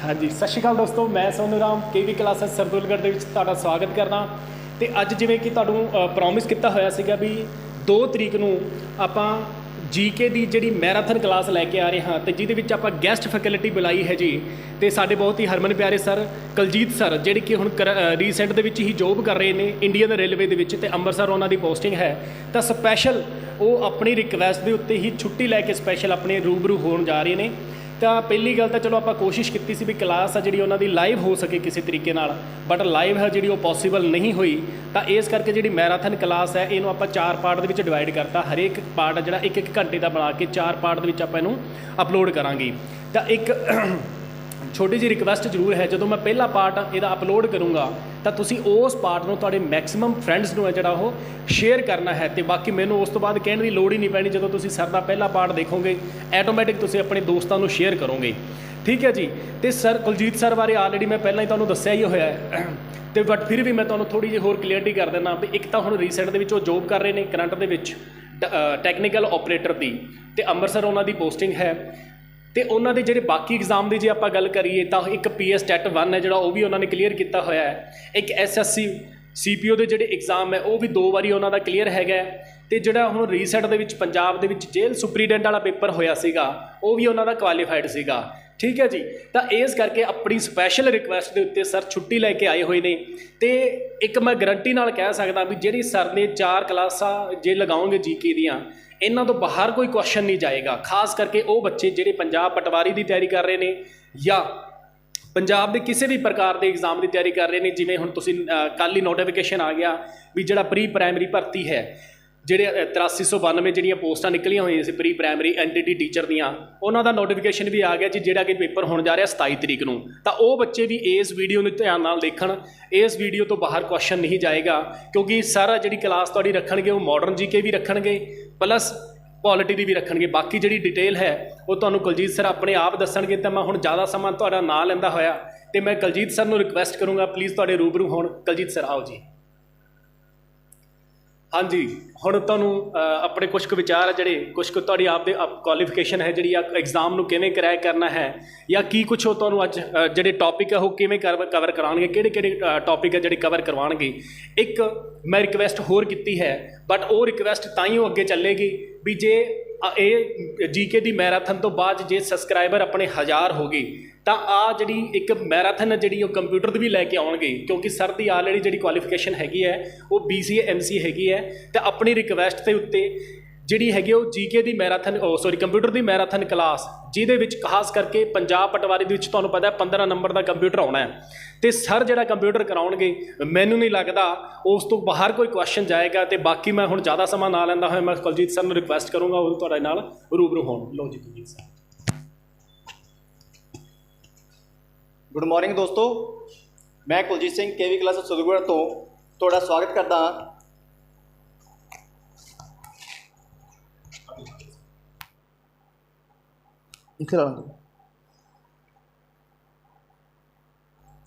हाँ जी, सत श्री अकाल दोस्तों, मैं सोनू राम केवी क्लासेस सरदुਲਗੜ੍ਹ ਦੇ ਵਿੱਚ ਤੁਹਾਡਾ ਸਵਾਗਤ ਕਰਦਾ। ਤੇ ਅੱਜ ਜਿਵੇਂ ਕਿ ਤੁਹਾਨੂੰ ਪ੍ਰੋਮਿਸ ਕੀਤਾ ਹੋਇਆ ਸੀਗਾ ਵੀ 2 ਤਰੀਕ ਨੂੰ ਆਪਾਂ ਜੀਕੇ ਦੀ ਜਿਹੜੀ ਮੈਰਾਥਨ ਕਲਾਸ ਲੈ ਕੇ ਆ ਰਹੇ ਹਾਂ ਤੇ ਜਿਹਦੇ ਵਿੱਚ ਆਪਾਂ ਗੈਸਟ ਫੈਕਲਟੀ ਬੁਲਾਈ ਹੈ ਜੀ। ਤੇ ਸਾਡੇ ਬਹੁਤ ਹੀ ਹਰਮਨ ਪਿਆਰੇ ਸਰ ਕੁਲਜੀਤ ਸਰ, ਜਿਹੜੇ ਕਿ ਹੁਣ ਰੀਸੈਂਟ ਦੇ ਵਿੱਚ ਹੀ ਜੋਬ ਕਰ ਰਹੇ ਨੇ ਇੰਡੀਅਨ ਰੇਲਵੇ ਦੇ ਵਿੱਚ, ਤੇ ਅੰਮ੍ਰਿਤਸਰ ਉਹਨਾਂ ਦੀ ਪੋਸਟਿੰਗ ਹੈ। ਤਾਂ ਸਪੈਸ਼ਲ ਉਹ ਆਪਣੀ ਰਿਕਵੈਸਟ ਦੇ ਉੱਤੇ ਹੀ ਛੁੱਟੀ ਲੈ ਕੇ ਸਪੈਸ਼ਲ ਆਪਣੇ ਰੂਬਰੂ ਹੋਣ ਜਾ ਰਹੇ ਨੇ। ਤਾਂ ਪਹਿਲੀ ਗੱਲ ਤਾਂ ਚਲੋ ਆਪਾਂ ਕੋਸ਼ਿਸ਼ ਕੀਤੀ ਸੀ ਵੀ ਕਲਾਸ ਆ ਜਿਹੜੀ ਉਹਨਾਂ ਦੀ ਲਾਈਵ ਹੋ ਸਕੇ ਕਿਸੇ ਤਰੀਕੇ ਨਾਲ, ਬਟ ਲਾਈਵ ਹੈ ਜਿਹੜੀ ਉਹ ਪੋਸੀਬਲ ਨਹੀਂ ਹੋਈ। ਤਾਂ ਇਸ ਕਰਕੇ ਜਿਹੜੀ ਮੈਰਾਥਨ ਕਲਾਸ ਹੈ ਇਹਨੂੰ ਆਪਾਂ 4 ਪਾਰਟ ਦੇ ਵਿੱਚ ਡਿਵਾਈਡ ਕਰਤਾ। ਹਰੇਕ ਪਾਰਟ ਜਿਹੜਾ 1-1 ਘੰਟੇ ਦਾ ਬਣਾ ਕੇ 4 ਪਾਰਟ ਦੇ ਵਿੱਚ ਆਪਾਂ ਇਹਨੂੰ ਅਪਲੋਡ ਕਰਾਂਗੇ। ਤਾਂ ਇੱਕ ਛੋਟੀ ਜਿਹੀ ਰਿਕਵੈਸਟ ਜ਼ਰੂਰ ਹੈ, ਜਦੋਂ ਮੈਂ ਪਹਿਲਾ ਪਾਰਟ ਇਹਦਾ ਅਪਲੋਡ ਕਰੂੰਗਾ ਤਾਂ ਤੁਸੀਂ ਉਸ ਪਾਰਟ ਨੂੰ ਤੁਹਾਡੇ ਮੈਕਸਿਮਮ ਫਰੈਂਡਸ ਨੂੰ ਹੈ ਜਿਹੜਾ ਉਹ ਸ਼ੇਅਰ ਕਰਨਾ ਹੈ। ਤੇ ਬਾਕੀ ਮੈਨੂੰ ਉਸ ਤੋਂ ਬਾਅਦ ਕਹਿਣ ਦੀ ਲੋੜ ਹੀ ਨਹੀਂ ਪੈਣੀ, ਜਦੋਂ ਤੁਸੀਂ ਸਰ ਦਾ ਪਹਿਲਾ ਪਾਰਟ ਦੇਖੋਗੇ ਆਟੋਮੈਟਿਕ ਤੁਸੀਂ ਆਪਣੇ ਦੋਸਤਾਂ ਨੂੰ ਸ਼ੇਅਰ ਕਰੋਗੇ, ਠੀਕ ਹੈ ਜੀ। ਤੇ ਸਰ ਕੁਲਜੀਤ ਸਰ ਬਾਰੇ ਆਲਰੇਡੀ ਮੈਂ ਪਹਿਲਾਂ ਹੀ ਤੁਹਾਨੂੰ ਦੱਸਿਆ ਹੀ ਹੋਇਆ ਹੈ, ਤੇ ਬਟ ਫਿਰ ਵੀ ਮੈਂ ਤੁਹਾਨੂੰ ਥੋੜ੍ਹੀ ਜਿਹੀ ਹੋਰ ਕਲੀਅਰਟੀ ਕਰ ਦਿੰਦਾ ਵੀ ਇੱਕ ਤਾਂ ਹੁਣ ਰੀਸੈਂਟ ਦੇ ਵਿੱਚ ਉਹ ਜੋਬ ਕਰ ਰਹੇ ਨੇ ਕਰੰਟ ਦੇ ਵਿੱਚ ਟੈਕਨੀਕਲ ਆਪਰੇਟਰ ਦੀ, ਤੇ ਅੰਮ੍ਰਿਤਸਰ ਉਹਨਾਂ ਦੀ ਪੋਸਟਿੰਗ ਹੈ। ਤੇ ਉਹਨਾਂ ਦੇ ਜਿਹੜੇ ਬਾਕੀ ਐਗਜ਼ਾਮ ਦੀ ਜੇ ਆਪਾਂ ਗੱਲ ਕਰੀਏ ਤਾਂ ਇੱਕ PS ਟੈਟ 1 ਹੈ ਜਿਹੜਾ ਉਹ ਵੀ ਉਹਨਾਂ ਨੇ ਕਲੀਅਰ ਕੀਤਾ ਹੋਇਆ ਹੈ। ਇੱਕ SSC CPO ਦੇ ਜਿਹੜੇ ਐਗਜ਼ਾਮ ਹੈ ਉਹ ਵੀ 2 ਵਾਰੀ ਉਹਨਾਂ ਦਾ ਕਲੀਅਰ ਹੈਗਾ। ਤੇ ਜਿਹੜਾ ਹੁਣ ਰੀਸੈਂਟ ਦੇ ਵਿੱਚ ਪੰਜਾਬ ਦੇ ਵਿੱਚ ਜੇਲ੍ਹ ਸੁਪਰੀਡੈਂਟ ਵਾਲਾ ਪੇਪਰ ਹੋਇਆ ਸੀਗਾ ਉਹ ਵੀ ਉਹਨਾਂ ਦਾ ਕੁਆਲੀਫਾਈਡ ਸੀਗਾ, ਠੀਕ ਹੈ ਜੀ। ਤਾਂ ਇਸ ਕਰਕੇ ਆਪਣੀ ਸਪੈਸ਼ਲ ਰਿਕੁਐਸਟ ਦੇ ਉੱਤੇ ਸਰ ਛੁੱਟੀ ਲੈ ਕੇ ਆਏ ਹੋਏ ਨੇ। ਤੇ ਇੱਕ ਮੈਂ ਗਰੰਟੀ ਨਾਲ ਕਹਿ ਸਕਦਾ ਵੀ ਜਿਹੜੀ ਸਰ ਨੇ 4 ਕਲਾਸਾਂ ਜੇ ਲਗਾਓਗੇ GK ਦੀਆਂ, ਇਹਨਾਂ ਤੋਂ ਬਾਹਰ ਕੋਈ ਕੁਐਸਚਨ ਨਹੀਂ ਜਾਏਗਾ। ਖਾਸ ਕਰਕੇ ਉਹ ਬੱਚੇ ਜਿਹੜੇ ਪੰਜਾਬ ਪਟਵਾਰੀ ਦੀ ਤਿਆਰੀ ਕਰ ਰਹੇ ਨੇ ਜਾਂ ਪੰਜਾਬ ਦੇ ਕਿਸੇ ਵੀ ਪ੍ਰਕਾਰ ਦੇ ਐਗਜ਼ਾਮ ਦੀ ਤਿਆਰੀ ਕਰ ਰਹੇ ਨੇ। ਜਿਵੇਂ ਹੁਣ ਤੁਸੀਂ ਕੱਲ੍ਹ ਹੀ ਨੋਟੀਫਿਕੇਸ਼ਨ ਆ ਗਿਆ ਵੀ ਜਿਹੜਾ ਪ੍ਰੀ ਪ੍ਰਾਇਮਰੀ ਭਰਤੀ ਹੈ, ਜਿਹੜੇ 8392 ਜਿਹੜੀਆਂ ਪੋਸਟਾਂ ਨਿਕਲੀਆਂ ਹੋਈਆਂ ਸੀ ਪ੍ਰੀ ਪ੍ਰਾਇਮਰੀ ਐਨਟੀਟੀ ਟੀਚਰ ਦੀਆਂ, ਉਹਨਾਂ ਦਾ ਨੋਟੀਫਿਕੇਸ਼ਨ ਵੀ ਆ ਗਿਆ ਜੀ, ਜਿਹੜਾ ਕਿ ਪੇਪਰ ਹੋਣ ਜਾ ਰਿਹਾ 27 ਤਰੀਕ ਨੂੰ। ਤਾਂ ਉਹ ਬੱਚੇ ਵੀ ਇਸ ਵੀਡੀਓ ਨੂੰ ਧਿਆਨ ਨਾਲ ਦੇਖਣ, ਇਸ ਵੀਡੀਓ ਤੋਂ ਬਾਹਰ ਕੁਐਸਚਨ ਨਹੀਂ ਜਾਏਗਾ, ਕਿਉਂਕਿ ਸਾਰਾ ਜਿਹੜੀ ਕਲਾਸ ਤੁਹਾਡੀ ਰੱਖਣਗੇ ਉਹ ਮਾਡਰਨ GK ਵੀ ਰੱਖਣਗੇ ਪਲੱਸ ਪੋਲਿਟੀ ਦੀ ਵੀ ਰੱਖਣਗੇ। ਬਾਕੀ ਜਿਹੜੀ ਡਿਟੇਲ ਹੈ ਉਹ ਤੁਹਾਨੂੰ ਕੁਲਜੀਤ ਸਰ ਆਪਣੇ ਆਪ ਦੱਸਣਗੇ। ਤਾਂ ਮੈਂ ਹੁਣ ਜ਼ਿਆਦਾ ਸਮਾਂ ਤੁਹਾਡਾ ਨਾਂ ਲੈਂਦਾ ਹੋਇਆ ਤੇ ਮੈਂ ਕੁਲਜੀਤ ਸਰ ਨੂੰ ਰਿਕੁਐਸਟ ਕਰੂੰਗਾ ਪਲੀਜ਼ ਤੁਹਾਡੇ ਰੂਬਰੂ ਹੋਣ। ਕੁਲਜੀਤ ਸਰ ਆਓ ਜੀ। ਹਾਂਜੀ, ਹੁਣ ਤੁਹਾਨੂੰ ਆਪਣੇ ਕੁਛ ਕੁ ਵਿਚਾਰ ਹੈ ਜਿਹੜੇ ਕੁਛ ਕੁ ਤੁਹਾਡੀ ਆਪਦੇ ਕੁਆਲੀਫਿਕੇਸ਼ਨ ਹੈ ਜਿਹੜੀ ਐਗਜ਼ਾਮ ਨੂੰ ਕਿਵੇਂ ਕਰੈਕ ਕਰਨਾ ਹੈ, ਜਾਂ ਕੀ ਕੁਛ ਉਹ ਤੁਹਾਨੂੰ ਅੱਜ ਜਿਹੜੇ ਟੌਪਿਕ ਹੈ ਉਹ ਕਿਵੇਂ ਕਵਰ ਕਰਾਉਣਗੇ, ਕਿਹੜੇ ਟੌਪਿਕ ਹੈ ਜਿਹੜੇ ਕਵਰ ਕਰਵਾਉਣਗੇ। ਇੱਕ ਮੈਂ ਰਿਕੁਐਸਟ ਹੋਰ ਕੀਤੀ ਹੈ, ਬਟ ਉਹ ਰਿਕੁਐਸਟ ਤਾਂ ਹੀ ਉਹ ਅੱਗੇ ਚੱਲੇਗੀ ਵੀ ਜੇ ਇਹ GK ਦੀ ਮੈਰਾਥਨ ਤੋਂ ਬਾਅਦ ਜੇ ਸਬਸਕ੍ਰਾਈਬਰ ਆਪਣੇ 1000 ਹੋ ਗਏ ਤਾਂ ਆ ਜਿਹੜੀ ਇੱਕ ਮੈਰਾਥਨ ਜਿਹੜੀ ਉਹ ਕੰਪਿਊਟਰ ਦੀ ਵੀ ਲੈ ਕੇ ਆਉਣਗੇ, ਕਿਉਂਕਿ ਸਰ ਦੀ ਆਲਰੇਡੀ ਜਿਹੜੀ ਕੁਆਲੀਫਿਕੇਸ਼ਨ ਹੈਗੀ ਹੈ ਉਹ BCA MCA ਹੈਗੀ ਹੈ। ਤੇ ਆਪਣੀ ਰਿਕੁਐਸਟ ਦੇ ਉੱਤੇ ਜਿਹੜੀ ਹੈਗੀ ਉਹ GK ਦੀ ਮੈਰਾਥਨ ਕੰਪਿਊਟਰ ਦੀ ਮੈਰਾਥਨ ਕਲਾਸ, ਜਿਹਦੇ ਵਿੱਚ ਖਾਸ ਕਰਕੇ ਪੰਜਾਬ ਪਟਵਾਰੀ ਦੇ ਵਿੱਚ ਤੁਹਾਨੂੰ ਪਤਾ 15 ਨੰਬਰ ਦਾ ਕੰਪਿਊਟਰ ਆਉਣਾ ਹੈ। ਤੇ ਸਰ ਜਿਹੜਾ ਕੰਪਿਊਟਰ ਕਰਾਉਣਗੇ ਮੈਨੂੰ ਨਹੀਂ ਲੱਗਦਾ ਉਸ ਤੋਂ ਬਾਹਰ ਕੋਈ ਕੁਐਸਚਨ ਜਾਏਗਾ। ਤੇ ਬਾਕੀ ਮੈਂ ਹੁਣ ਜ਼ਿਆਦਾ ਸਮਾਂ ਨਾ ਲੈਂਦਾ ਹੋਇਆ ਮੈਂ ਕੁਲਜੀਤ ਸਰ ਨੂੰ ਰਿਕੁਐਸਟ ਕਰੂੰਗਾ ਉਹ ਤੁਹਾਡੇ ਨਾਲ ਰੂਬਰੂ ਹੋਣ। ਲਓ ਜੀ ਕੁਲਜੀਤ ਸਰ। ਗੁੱਡ ਮਾਰਨਿੰਗ ਦੋਸਤੋ, ਮੈਂ ਕੁਲਜੀਤ ਸਿੰਘ KV ਕਲਾਸ ਸਰਦੁਲਗੜ੍ਹ ਤੋਂ ਤੁਹਾਡਾ ਸਵਾਗਤ ਕਰਦਾ ਹਾਂ।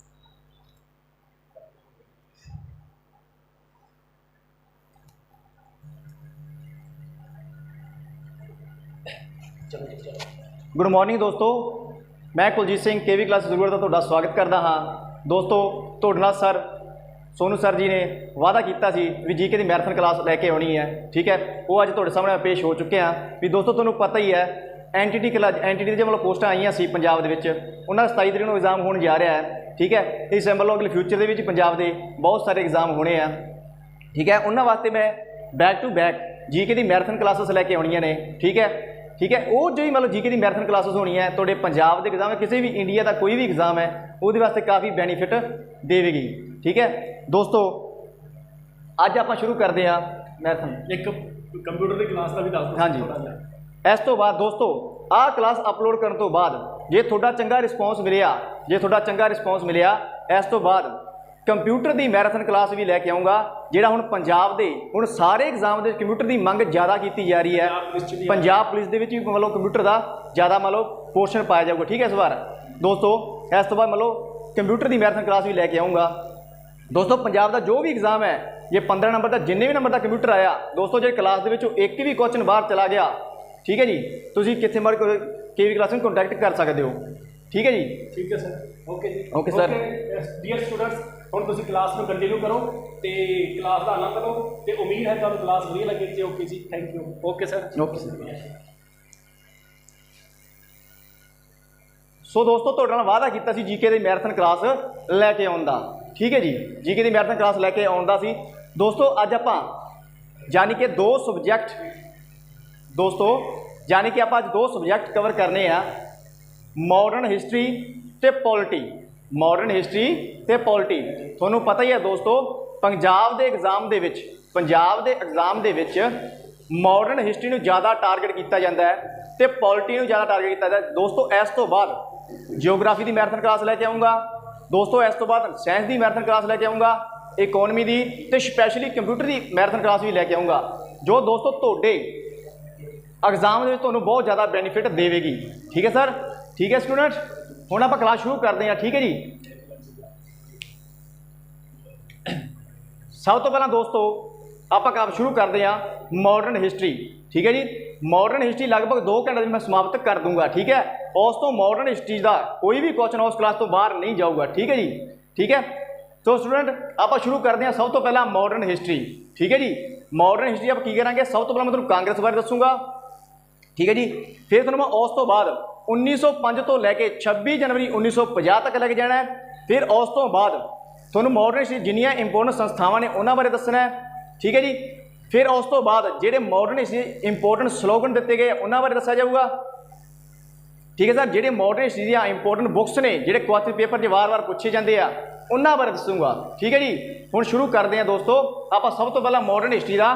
ਗੁੱਡ ਮਾਰਨਿੰਗ ਦੋਸਤੋ, ਮੈਂ ਕੁਲਜੀਤ ਸਿੰਘ KV ਕਲਾਸ ਸਰਦੁਲਗੜ੍ਹ ਤੋਂ ਤੁਹਾਡਾ ਸਵਾਗਤ ਕਰਦਾ ਹਾਂ। ਦੋਸਤੋ, ਤੁਹਾਡੇ ਨਾਲ ਸਰ ਸੋਨੂ ਸਰ ਜੀ ਨੇ ਵਾਅਦਾ ਕੀਤਾ ਸੀ ਵੀ GK ਦੀ ਮੈਰਾਥਨ ਕਲਾਸ ਲੈ ਕੇ ਆਉਣੀ ਹੈ, ਠੀਕ ਹੈ। ਉਹ ਅੱਜ ਤੁਹਾਡੇ ਸਾਹਮਣੇ ਪੇਸ਼ ਹੋ ਚੁੱਕੇ ਹਾਂ। ਵੀ ਦੋਸਤੋ ਤੁਹਾਨੂੰ ਪਤਾ ਹੀ ਹੈ ਐਨਟੀਟੀ ਦੀ ਜੇ ਮਤਲਬ ਪੋਸਟਾਂ ਆਈਆਂ ਸੀ ਪੰਜਾਬ ਦੇ ਵਿੱਚ, ਉਹਨਾਂ ਦਾ 27 ਤਰੀਕ ਨੂੰ ਐਗਜ਼ਾਮ ਹੋਣ ਜਾ ਰਿਹਾ ਹੈ, ਠੀਕ ਹੈ। ਇਸ ਮਤਲਬ ਅਗਲੇ ਫਿਊਚਰ ਦੇ ਵਿੱਚ ਪੰਜਾਬ ਦੇ ਬਹੁਤ ਸਾਰੇ ਐਗਜ਼ਾਮ ਹੋਣੇ ਆ, ਠੀਕ ਹੈ। ਉਹਨਾਂ ਵਾਸਤੇ ਮੈਂ back to back GK the marathon classes ਲੈ ਕੇ ਆਉਣੀਆਂ ਨੇ, ਠੀਕ ਹੈ, ਠੀਕ ਹੈ। ਉਹ ਜਿਹੜੀ ਮਤਲਬ GK ਦੀ ਮੈਰਾਥਨ ਕਲਾਸਿਸ ਹੋਣੀ ਹੈ ਤੁਹਾਡੇ ਪੰਜਾਬ ਦੇ ਐਗਜ਼ਾਮ ਹੈ, ਕਿਸੇ ਵੀ ਇੰਡੀਆ ਦਾ ਕੋਈ ਵੀ ਐਗਜ਼ਾਮ ਹੈ ਉਹਦੇ ਵਾਸਤੇ ਕਾਫੀ ਬੈਨੀਫਿਟ ਦੇਵੇਗੀ, ਠੀਕ ਹੈ। ਦੋਸਤੋ, ਅੱਜ ਆਪਾਂ ਸ਼ੁਰੂ ਕਰਦੇ ਹਾਂ ਮੈਰਾਥਨ। ਇੱਕ ਕੰਪਿਊਟਰ ਦੀ ਕਲਾਸ ਦਾ ਵੀ ਦੱਸ ਦਿਓ। ਹਾਂਜੀ, ਇਸ ਤੋਂ ਬਾਅਦ ਦੋਸਤੋ ਆਹ ਕਲਾਸ ਅਪਲੋਡ ਕਰਨ ਤੋਂ ਬਾਅਦ ਜੇ ਤੁਹਾਡਾ ਚੰਗਾ ਰਿਸਪੌਂਸ ਮਿਲਿਆ ਇਸ ਤੋਂ ਬਾਅਦ ਕੰਪਿਊਟਰ ਦੀ ਮੈਰਾਥਨ ਕਲਾਸ ਵੀ ਲੈ ਕੇ ਆਉਂਗਾ। ਜਿਹੜਾ ਹੁਣ ਪੰਜਾਬ ਦੇ ਹੁਣ ਸਾਰੇ ਐਗਜ਼ਾਮ ਦੇ ਕੰਪਿਊਟਰ ਦੀ ਮੰਗ ਜ਼ਿਆਦਾ ਕੀਤੀ ਜਾ ਰਹੀ ਹੈ। ਪੰਜਾਬ ਪੁਲਿਸ ਦੇ ਵਿੱਚ ਵੀ ਮਤਲਬ ਕੰਪਿਊਟਰ ਦਾ ਜ਼ਿਆਦਾ ਮਤਲਬ ਪੋਰਸ਼ਨ ਪਾਇਆ ਜਾਊਗਾ, ਠੀਕ ਹੈ। ਇਸ ਵਾਰ ਦੋਸਤੋ ਇਸ ਤੋਂ ਬਾਅਦ ਮਤਲਬ ਕੰਪਿਊਟਰ ਦੀ ਮੈਰਾਥਨ ਕਲਾਸ ਵੀ ਲੈ ਕੇ ਆਉਂਗਾ। ਦੋਸਤੋ, ਪੰਜਾਬ ਦਾ ਜੋ ਵੀ ਐਗਜ਼ਾਮ ਹੈ ਜੇ 15 ਨੰਬਰ ਦਾ ਜਿੰਨੇ ਵੀ ਨੰਬਰ ਦਾ ਕੰਪਿਊਟਰ ਆਇਆ ਦੋਸਤੋ, ਜੇ ਕਲਾਸ ਦੇ ਵਿੱਚੋਂ ਇੱਕ ਵੀ ਕੁਐਸਚਨ ਬਾਹਰ ਚਲਾ ਗਿਆ, ਠੀਕ ਹੈ ਜੀ, ਤੁਸੀਂ ਕਿੱਥੇ ਮਰ KV ਕਲਾਸ ਨੂੰ ਕੰਟੈਕਟ ਕਰ ਸਕਦੇ ਹੋ। ठीक है जी। ठीक है सर, ओके जी। Okay sir. ਡੀਅਰ ਸਟੂਡੈਂਟਸ, ਹੁਣ ਤੁਸੀਂ ਕਲਾਸ ਨੂੰ ਕੰਟੀਨਿਊ ਕਰੋ ਤੇ ਕਲਾਸ ਦਾ ਆਨੰਦ ਲਓ ਤੇ ਉਮੀਦ ਹੈ ਤੁਹਾਨੂੰ ਕਲਾਸ ਵਧੀਆ ਲੱਗੇਗੀ ਜੀ। ਓਕੇ ਜੀ, thank you. Okay sir. Okay sir. So ਦੋਸਤੋ, ਤੁਹਾਡੇ ਨਾਲ ਵਾਅਦਾ ਕੀਤਾ ਸੀ ਜੀਕੇ ਦੀ ਮੈਰਾਥਨ ਕਲਾਸ ਲੈ ਕੇ ਆਉਣ ਦਾ, ਠੀਕ ਹੈ ਜੀ। ਜੀਕੇ ਦੀ ਮੈਰਾਥਨ ਕਲਾਸ ਲੈ ਕੇ ਆਉਣ ਦਾ ਸੀ ਦੋਸਤੋ। ਅੱਜ ਆਪਾਂ ਯਾਨੀ ਕਿ ਦੋ ਸਬਜੈਕਟ ਕਵਰ ਕਰਨੇ ਆ, ਮਾਡਰਨ ਹਿਸਟਰੀ ਤੇ ਪੋਲਿਟੀ। ਮਾਡਰਨ ਹਿਸਟਰੀ ਤੇ ਪੋਲਿਟੀ ਤੁਹਾਨੂੰ ਪਤਾ ਹੀ ਹੈ ਦੋਸਤੋ, ਪੰਜਾਬ ਦੇ ਐਗਜ਼ਾਮ ਦੇ ਵਿੱਚ ਮਾਡਰਨ ਹਿਸਟਰੀ ਨੂੰ ਜ਼ਿਆਦਾ ਟਾਰਗੇਟ ਕੀਤਾ ਜਾਂਦਾ ਹੈ ਤੇ ਪੋਲਿਟੀ ਨੂੰ ਜ਼ਿਆਦਾ ਟਾਰਗੇਟ ਕੀਤਾ ਜਾਂਦਾ ਹੈ ਦੋਸਤੋ। ਇਸ ਤੋਂ ਬਾਅਦ ਜਿਓਗ੍ਰਾਫੀ ਦੀ ਮੈਰਾਥਨ ਕਲਾਸ ਲੈ ਕੇ ਆਉਂਗਾ ਦੋਸਤੋ। ਇਸ ਤੋਂ ਬਾਅਦ ਸਾਇੰਸ ਦੀ ਮੈਰਾਥਨ ਕਲਾਸ ਲੈ ਕੇ ਆਉਂਗਾ, ਇਕੋਨਮੀ ਦੀ ਤੇ ਸਪੈਸ਼ਲੀ ਕੰਪਿਊਟਰ ਦੀ ਮੈਰਾਥਨ ਕਲਾਸ ਵੀ ਲੈ ਕੇ ਆਉਂਗਾ, ਜੋ ਦੋਸਤੋ ਤੁਹਾਡੇ ਐਗਜ਼ਾਮ ਦੇ ਵਿੱਚ ਤੁਹਾਨੂੰ ਬਹੁਤ ਜ਼ਿਆਦਾ ਬੈਨੀਫਿਟ ਦੇਵੇਗੀ। ਠੀਕ ਹੈ ਸਰ, ਠੀਕ ਹੈ ਸਟੂਡੈਂਟ। ਹੁਣ ਆਪਾਂ ਕਲਾਸ ਸ਼ੁਰੂ ਕਰਦੇ ਹਾਂ, ਠੀਕ ਹੈ ਜੀ। ਸਭ ਤੋਂ ਪਹਿਲਾਂ ਦੋਸਤੋ ਆਪਾਂ ਕਲਾਸ ਸ਼ੁਰੂ ਕਰਦੇ ਹਾਂ ਮਾਡਰਨ ਹਿਸਟਰੀ, ਠੀਕ ਹੈ ਜੀ। ਮਾਡਰਨ ਹਿਸਟਰੀ ਲਗਭਗ 2 ਘੰਟੇ ਵਿੱਚ ਮੈਂ ਸਮਾਪਤ ਕਰ ਦੂੰਗਾ, ਠੀਕ ਹੈ। ਉਸ ਤੋਂ ਮਾਡਰਨ ਹਿਸਟਰੀ ਦਾ ਕੋਈ ਵੀ ਕੁਐਸਚਨ ਉਸ ਕਲਾਸ ਤੋਂ ਬਾਹਰ ਨਹੀਂ ਜਾਊਗਾ, ਠੀਕ ਹੈ ਜੀ, ਠੀਕ ਹੈ। ਸੋ ਸਟੂਡੈਂਟ ਆਪਾਂ ਸ਼ੁਰੂ ਕਰਦੇ ਹਾਂ ਸਭ ਤੋਂ ਪਹਿਲਾਂ ਮਾਡਰਨ ਹਿਸਟਰੀ, ਠੀਕ ਹੈ ਜੀ। ਮਾਡਰਨ ਹਿਸਟਰੀ ਆਪਾਂ ਕੀ ਕਰਾਂਗੇ, ਸਭ ਤੋਂ ਪਹਿਲਾਂ ਮੈਂ ਤੁਹਾਨੂੰ ਕਾਂਗਰਸ ਬਾਰੇ ਦੱਸੂਗਾ, ਠੀਕ ਹੈ ਜੀ। ਫਿਰ ਤੁਹਾਨੂੰ ਮੈਂ ਉਸ ਤੋਂ ਬਾਅਦ 1905 ਤੋਂ ਲੈ ਕੇ 26 ਜਨਵਰੀ 1950 ਤੱਕ ਲੈ ਕੇ ਜਾਣਾ ਹੈ। ਫਿਰ ਉਸ ਤੋਂ ਬਾਅਦ ਤੁਹਾਨੂੰ ਮਾਡਰਨ ਹਿਸਟਰੀ ਜਿੰਨੀਆਂ ਇੰਪੋਰਟੈਂਟ ਸੰਸਥਾਵਾਂ ਨੇ ਉਹਨਾਂ ਬਾਰੇ ਦੱਸਣਾ ਹੈ, ਠੀਕ ਹੈ ਜੀ। ਫਿਰ ਉਸ ਤੋਂ ਬਾਅਦ ਜਿਹੜੇ ਮਾਡਰਨ ਹਿਸਟਰੀ ਇੰਪੋਰਟੈਂਟ ਸਲੋਗਨ ਦਿੱਤੇ ਗਏ ਉਹਨਾਂ ਬਾਰੇ ਦੱਸਿਆ ਜਾਊਗਾ, ਠੀਕ ਹੈ ਸਰ। ਜਿਹੜੇ ਮਾਡਰਨ ਹਿਸਟਰੀ ਦੀਆਂ ਇੰਪੋਰਟੈਂਟ ਬੁੱਕਸ ਨੇ ਜਿਹੜੇ ਕੁਐਸਚਨ ਪੇਪਰ 'ਚ ਵਾਰ-ਵਾਰ ਪੁੱਛੇ ਜਾਂਦੇ ਆ ਉਹਨਾਂ ਬਾਰੇ ਦੱਸੂਗਾ, ਠੀਕ ਹੈ ਜੀ। ਹੁਣ ਸ਼ੁਰੂ ਕਰਦੇ ਹਾਂ ਦੋਸਤੋ। ਆਪਾਂ ਸਭ ਤੋਂ ਪਹਿਲਾਂ ਮਾਡਰਨ ਹਿਸਟਰੀ ਦਾ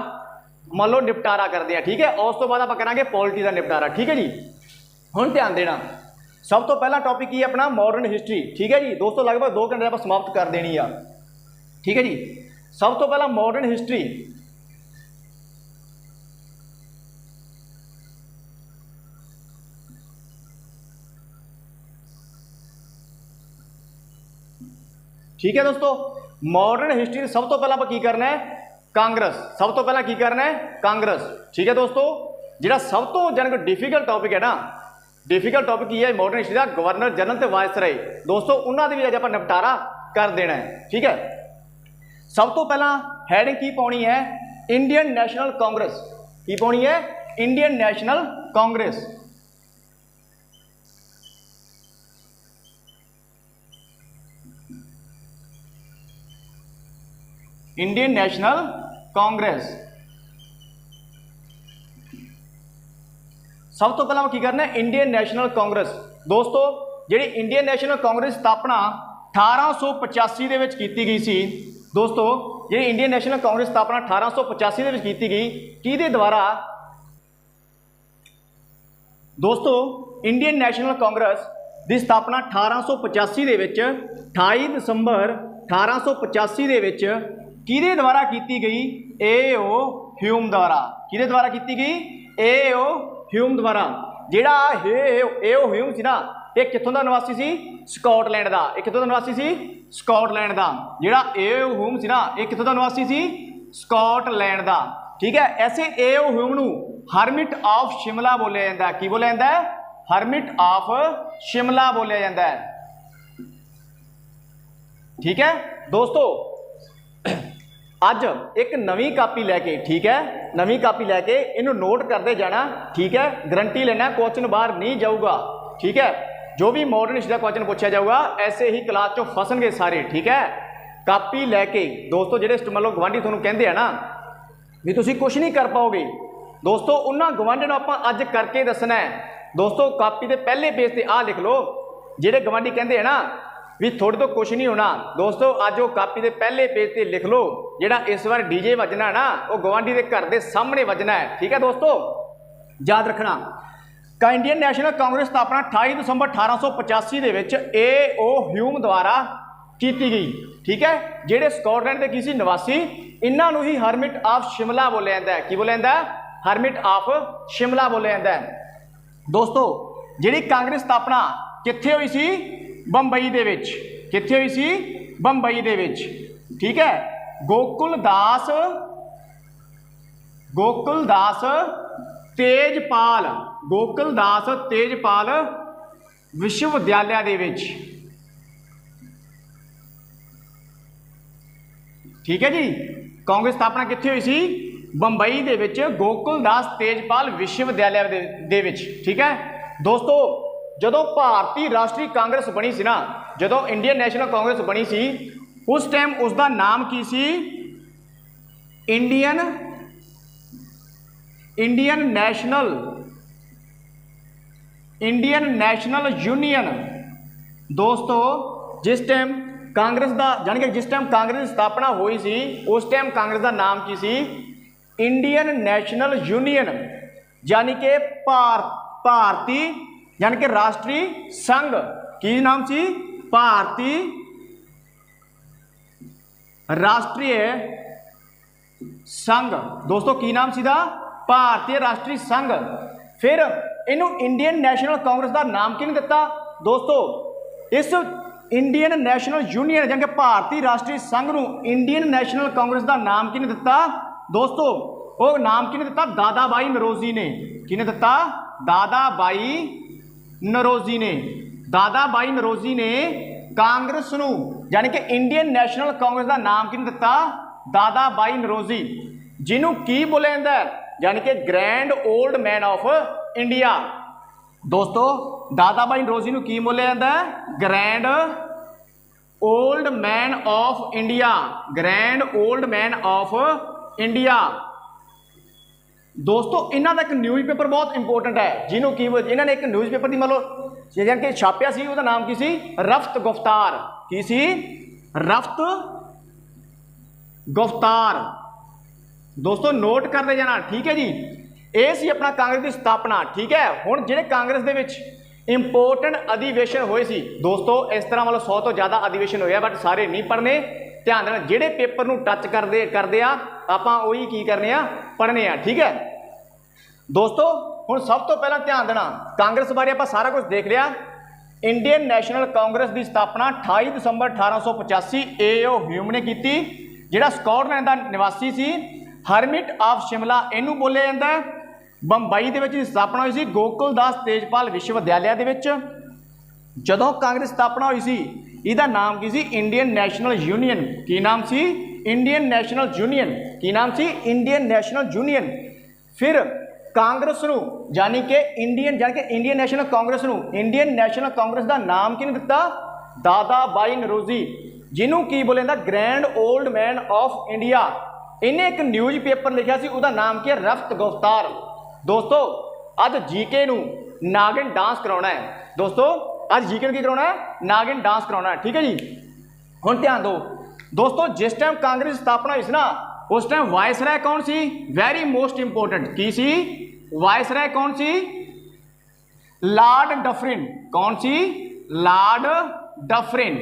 ਮੰਨ ਲਓ ਨਿਪਟਾਰਾ ਕਰਦੇ ਹਾਂ, ਠੀਕ ਹੈ। ਉਸ ਤੋਂ ਬਾਅਦ ਆਪਾਂ ਕਰਾਂਗੇ ਪੋਲਿਟੀ ਦਾ ਨਿਪਟਾਰਾ, ਠੀਕ ਹੈ ਜੀ। ਹੁਣ ਧਿਆਨ ਦੇਣਾ, ਸਭ ਤੋਂ ਪਹਿਲਾ ਟੌਪਿਕ ਕੀ ਹੈ ਆਪਣਾ, ਮਾਡਰਨ ਹਿਸਟਰੀ, ਠੀਕ ਹੈ ਜੀ ਦੋਸਤੋ। ਲਗਭਗ 2 ਘੰਟੇ ਆਪਾਂ ਸਮਾਪਤ ਕਰ ਦੇਣੀ ਆ, ਠੀਕ ਹੈ ਜੀ। ਸਭ ਤੋਂ ਪਹਿਲਾਂ ਮਾਡਰਨ ਹਿਸਟਰੀ, ਠੀਕ ਹੈ ਦੋਸਤੋ। ਮਾਡਰਨ ਹਿਸਟਰੀ ਸਭ ਤੋਂ ਪਹਿਲਾਂ ਆਪਾਂ ਕੀ ਕਰਨਾ ਹੈ, ਕਾਂਗਰਸ। ਸਭ ਤੋਂ ਪਹਿਲਾਂ ਕੀ ਕਰਨਾ ਹੈ, ਕਾਂਗਰਸ, ਠੀਕ ਹੈ ਦੋਸਤੋ। ਜਿਹੜਾ ਸਭ ਤੋਂ ਜਾਣੀ ਕਿ ਡਿਫੀਕਲਟ ਟੌਪਿਕ ਹੈ ਨਾ, ਡਿਫੀਕਲਟ ਟੌਪਿਕ ਕੀ ਹੈ ਮਾਡਰਨ ਹਿਸਟਰੀ ਦਾ, ਗਵਰਨਰ ਜਨਰਲ ਤੇ ਵਾਇਸਰਾਏ ਦੋਸਤੋ, ਉਹਨਾਂ ਦੇ ਵੀ ਅੱਜ ਆਪਾਂ ਨਿਪਟਾਰਾ ਕਰ ਦੇਣਾ ਹੈ, ਠੀਕ ਹੈ। ਸਭ ਤੋਂ ਪਹਿਲਾਂ ਹੈਡਿੰਗ ਕੀ ਪਾਉਣੀ ਹੈ, ਇੰਡੀਅਨ ਨੈਸ਼ਨਲ ਕਾਂਗਰਸ। ਕੀ ਪਾਉਣੀ ਹੈ, Indian national Congress. Indian national Congress. सब तो पहला की करना है इंडियन नेशनल कांग्रेस दोस्तों। जी इंडियन नेशनल कांग्रेस स्थापना 1885 ਦੇ ਵਿੱਚ ਕੀਤੀ ਗਈ ਸੀ ਦੋਸਤੋ। ਜਿਹੜੀ ਇੰਡੀਅਨ ਨੈਸ਼ਨਲ ਕਾਂਗਰਸ ਸਥਾਪਨਾ 1885 ਦੇ ਵਿੱਚ ਕੀਤੀ ਗਈ, ਕਿਹਦੇ ਦੁਆਰਾ ਦੋਸਤੋ। ਇੰਡੀਅਨ ਨੈਸ਼ਨਲ ਕਾਂਗਰਸ ਦੀ ਸਥਾਪਨਾ 1885 ਦੇ ਵਿੱਚ 28 ਦਸੰਬਰ 1885 ਦੇ ਵਿੱਚ ਕਿਹਦੇ ਦੁਆਰਾ ਕੀਤੀ ਗਈ, ਏ.ਓ. ਹਿਊਮ ਦੁਆਰਾ। ਕਿਹਦੇ ਦੁਆਰਾ ਕੀਤੀ ਗਈ, ਏ.ਓ. ਹਿਊਮ ਦੁਆਰਾ। ਜਿਹੜਾ ਏ.ਓ. ਹਿਊਮ ਸੀ ਨਾ, ਇਹ ਕਿੱਥੋਂ ਦਾ ਨਿਵਾਸੀ ਸੀ, ਸਕਾਟਲੈਂਡ ਦਾ। ਇਹ ਕਿੱਥੋਂ ਦਾ ਨਿਵਾਸੀ ਸੀ, ਸਕਾਟਲੈਂਡ ਦਾ। ਜਿਹੜਾ ਏ.ਓ. ਹਿਊਮ ਸੀ ਨਾ, ਇਹ ਕਿੱਥੋਂ ਦਾ ਨਿਵਾਸੀ ਸੀ, ਸਕਾਟਲੈਂਡ ਦਾ, ਠੀਕ ਹੈ। ਐਸੇ ਏ.ਓ. ਹਿਊਮ ਨੂੰ ਹਰਮਿਟ ਆਫ ਸ਼ਿਮਲਾ ਬੋਲਿਆ ਜਾਂਦਾ। ਕੀ ਬੋਲਿਆ ਜਾਂਦਾ ਹੈ, ਹਰਮਿਟ ਆਫ ਸ਼ਿਮਲਾ ਬੋਲਿਆ ਜਾਂਦਾ ਹੈ, ਠੀਕ ਹੈ ਦੋਸਤੋ। ਅੱਜ ਇੱਕ ਨਵੀਂ ਕਾਪੀ ਲੈ ਕੇ, ਠੀਕ ਹੈ, ਨਵੀਂ ਕਾਪੀ ਲੈ ਕੇ ਇਹਨੂੰ ਨੋਟ ਕਰਦੇ ਜਾਣਾ, ਠੀਕ ਹੈ। ਗਰੰਟੀ ਲੈਣਾ ਕੁਐਸਚਨ ਬਾਹਰ ਨਹੀਂ ਜਾਊਗਾ, ਠੀਕ ਹੈ। ਜੋ ਵੀ ਮਾਡਰਨ ਹਿਸਟਰੀ ਦਾ ਕੁਐਸਚਨ ਪੁੱਛਿਆ ਜਾਊਗਾ ਐਸੇ ਹੀ ਕਲਾਸ 'ਚੋਂ ਫਸਣਗੇ ਸਾਰੇ, ਠੀਕ ਹੈ। ਕਾਪੀ ਲੈ ਕੇ ਦੋਸਤੋ, ਜਿਹੜੇ ਮੰਨ ਲਓ ਗਵਾਂਢੀ ਤੁਹਾਨੂੰ ਕਹਿੰਦੇ ਆ ਨਾ ਵੀ ਤੁਸੀਂ ਕੁਝ ਨਹੀਂ ਕਰ ਪਾਓਗੇ ਦੋਸਤੋ, ਉਹਨਾਂ ਗਵਾਂਢੀਆਂ ਨੂੰ ਆਪਾਂ ਅੱਜ ਕਰਕੇ ਦੱਸਣਾ ਹੈ ਦੋਸਤੋ। ਕਾਪੀ ਦੇ ਪਹਿਲੇ ਪੇਜ ਤੇ ਆਹ ਲਿਖ ਲਓ, ਜਿਹੜੇ ਗਵਾਂਢੀ ਕਹਿੰਦੇ ਆ ਨਾ ਵੀ ਤੁਹਾਡੇ ਤੋਂ ਕੁਝ ਨਹੀਂ ਹੋਣਾ ਦੋਸਤੋ, ਅੱਜ ਉਹ ਕਾਪੀ ਦੇ ਪਹਿਲੇ ਪੇਜ ਤੇ ਲਿਖ ਲਓ। ਜਿਹੜਾ ਇਸ ਵਾਰ ਡੀਜੇ ਵੱਜਣਾ ਨਾ, ਉਹ ਗਵਾਂਢੀ ਦੇ ਘਰ ਦੇ ਸਾਹਮਣੇ ਵੱਜਣਾ ਹੈ, ਠੀਕ ਹੈ ਦੋਸਤੋ, ਯਾਦ ਰੱਖਣਾ। ਇੰਡੀਅਨ ਨੈਸ਼ਨਲ ਕਾਂਗਰਸ ਸਥਾਪਨਾ 28 ਦਸੰਬਰ 1885 ਦੇ ਵਿੱਚ ਏ.ਓ. ਹਿਊਮ ਦੁਆਰਾ ਕੀਤੀ ਗਈ, ਠੀਕ ਹੈ। ਜਿਹੜੇ ਸਕਾਟਲੈਂਡ ਦੇ ਕੀ ਸੀ, ਨਿਵਾਸੀ, ਇਹਨਾਂ ਨੂੰ ਹੀ ਹਰਮਿਟ ਆਫ ਸ਼ਿਮਲਾ ਬੋਲਿਆ ਜਾਂਦਾ ਹੈ। ਕੀ ਬੋਲਿਆ ਜਾਂਦਾ ਹੈ, ਹਰਮਿਟ ਆਫ ਸ਼ਿਮਲਾ ਬੋਲਿਆ ਜਾਂਦਾ ਹੈ ਦੋਸਤੋ। ਜਿਹੜੀ ਕਾਂਗਰਸ ਸਥਾਪਨਾ ਕਿੱਥੇ ਹੋਈ ਸੀ, ਬੰਬਈ ਦੇ ਵਿੱਚ। ਕਿੱਥੇ ਹੋਈ ਸੀ, ਬੰਬਈ ਦੇ ਵਿੱਚ, ਠੀਕ ਹੈ। ਗੋਕੁਲ ਦਾਸ ਤੇਜਪਾਲ, ਗੋਕੁਲ ਦਾਸ ਤੇਜਪਾਲ ਵਿਸ਼ਵ ਵਿਦਿਆਲਿਆ ਦੇ ਵਿੱਚ। ਠੀਕ ਹੈ ਜੀ, ਕਾਂਗਰਸ ਸਥਾਪਨਾ ਕਿੱਥੇ ਹੋਈ ਸੀ? ਬੰਬਈ ਦੇ ਵਿੱਚ ਗੋਕੁਲ ਦਾਸ ਤੇਜਪਾਲ ਵਿਸ਼ਵ ਵਿਦਿਆਲਿਆ ਦੇ ਵਿੱਚ। ਠੀਕ ਹੈ ਦੋਸਤੋ, ਜਦੋਂ ਭਾਰਤੀ ਰਾਸ਼ਟਰੀ ਕਾਂਗਰਸ ਬਣੀ ਸੀ ਨਾ, ਜਦੋਂ ਇੰਡੀਅਨ ਨੈਸ਼ਨਲ ਕਾਂਗਰਸ ਬਣੀ ਸੀ, ਉਸ ਟਾਈਮ ਉਸ ਦਾ ਨਾਮ ਕੀ ਸੀ? Indian National Union. ਦੋਸਤੋ ਜਿਸ ਟਾਈਮ ਕਾਂਗਰਸ ਦਾ ਜਾਣੀ ਕਿ ਜਿਸ ਟਾਈਮ ਕਾਂਗਰਸ ਦੀ ਸਥਾਪਨਾ ਹੋਈ ਸੀ, ਉਸ ਟਾਈਮ ਕਾਂਗਰਸ ਦਾ ਨਾਮ ਕੀ ਸੀ? ਇੰਡੀਅਨ ਨੈਸ਼ਨਲ ਯੂਨੀਅਨ, यानी कि भारती यानी कि राष्ट्रीय संघ। की नाम सी? भारती राष्ट्रीय संघ। दोस्तों की नाम सीधा? भारतीय राष्ट्रीय संघ। फिर इनू इंडियन नैशनल कांग्रेस का नाम किन दिता? दोस्तों इस इंडियन नैशनल यूनियन यानी कि भारतीय राष्ट्रीय संघ नू इंडियन नैशनल कांग्रेस का नाम किन दिता? दोस्तों वो नाम किने दिता? दादाबाई नरोजी ने। किने दिता? दादाबाई नरोजी ने। दादाबाई नरोजी ने कांग्रेस नू यानी कि इंडियन नैशनल कांग्रेस का नाम किने दिता? दादाबाई नरोजी, जिन्हों की बोलिया जाता है यानी कि grand old man of India. दोस्तों दादाबाई नरोजी नू की बोलिया जाता है? Grand old man of India. Grand old man of India. दोस्तों इन्हों का एक न्यूज़पेपर बहुत इंपोर्टेंट है, जिन्हों की इन्होंने एक न्यूज़पेपर की मतलब यानी कि छापिया सी, उसका नाम की सी? रफ्त गुफ्तार। की सी? रफ्त गुफ्तार। दोस्तों नोट करते जाना, ठीक है जी। ये सी अपना कांग्रेस की स्थापना। ठीक है, हुण जिहड़े कांग्रेस दे विच इंपोर्टेंट अधिवेशन होए सी दोस्तों, इस तरह मतलब 100 तो ज़्यादा अधिवेशन होया, बट सारे नहीं पढ़ने, ध्यान देना। जिहड़े पेपर नूं टच करदे आ आपां उही की करने आ? पढ़ने आ। ठीक है दोस्तों, हुण सब तो पहला ध्यान देना, कांग्रेस बारे आपां सारा कुछ देख लिया। इंडियन नैशनल कांग्रेस की स्थापना 28 दिसंबर 1885 ए.ओ. ह्यूम ने की, जिहड़ा स्कॉटलैंड का निवासी सी। हरमिट ऑफ शिमला इनू बोलिया जाता है। बंबई दे विच स्थापना हुई सी गोकुल दास तेजपाल विश्वविद्यालय दे विच। जदों कांग्रेस स्थापना हुई सी, इहदा नाम की सी? Indian national union. की नाम सी? Indian national union. की नाम सी? Indian national union. फिर कांग्रेस नू यानी कि इंडियन नैशनल कांग्रेस नू इंडियन नैशनल कांग्रेस का नाम किने दिता? दादाबाई नरोजी, जिन्हों की बोले जाता? Grand old man of India. इन्हें एक न्यूज़ पेपर लिखा सी, उसका नाम क्या? रफ्त गुफ्तार। दोस्तों अज जीके नू नागिन डांस कराना है। दोस्तों अज जीके नू की कराना है? नागिन डांस कराना है। ठीक है जी, हुण ध्यान दो दोस्तों, जिस टाइम कांग्रेस की स्थापना हुई सी ना, उस टाइम वायसराय कौन सी? Very most important. की सी? वायसराय कौन सी? Lord Dufferin. कौन सी? Lord Dufferin.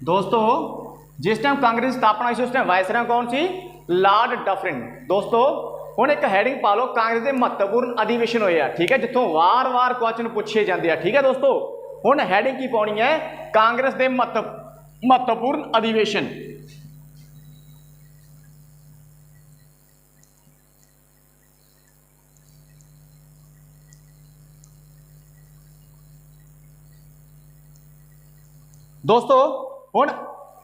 दोस्तों जिस टाइम कांग्रेस की स्थापना हुई सी, उस टाइम वायसराय कौन सी? Lord Dufferin. दोस्तों हुण एक हैडिंग पा लो, कांग्रेस के महत्वपूर्ण अधिवेशन होए आ। ठीक है, जितों वार वार क्वेश्चन पूछे जाते हैं। ठीक है दोस्तों, हुण हैडिंग की पाउणी है? कांग्रेस के महत्वपूर्ण अधिवेशन। दोस्तों हुण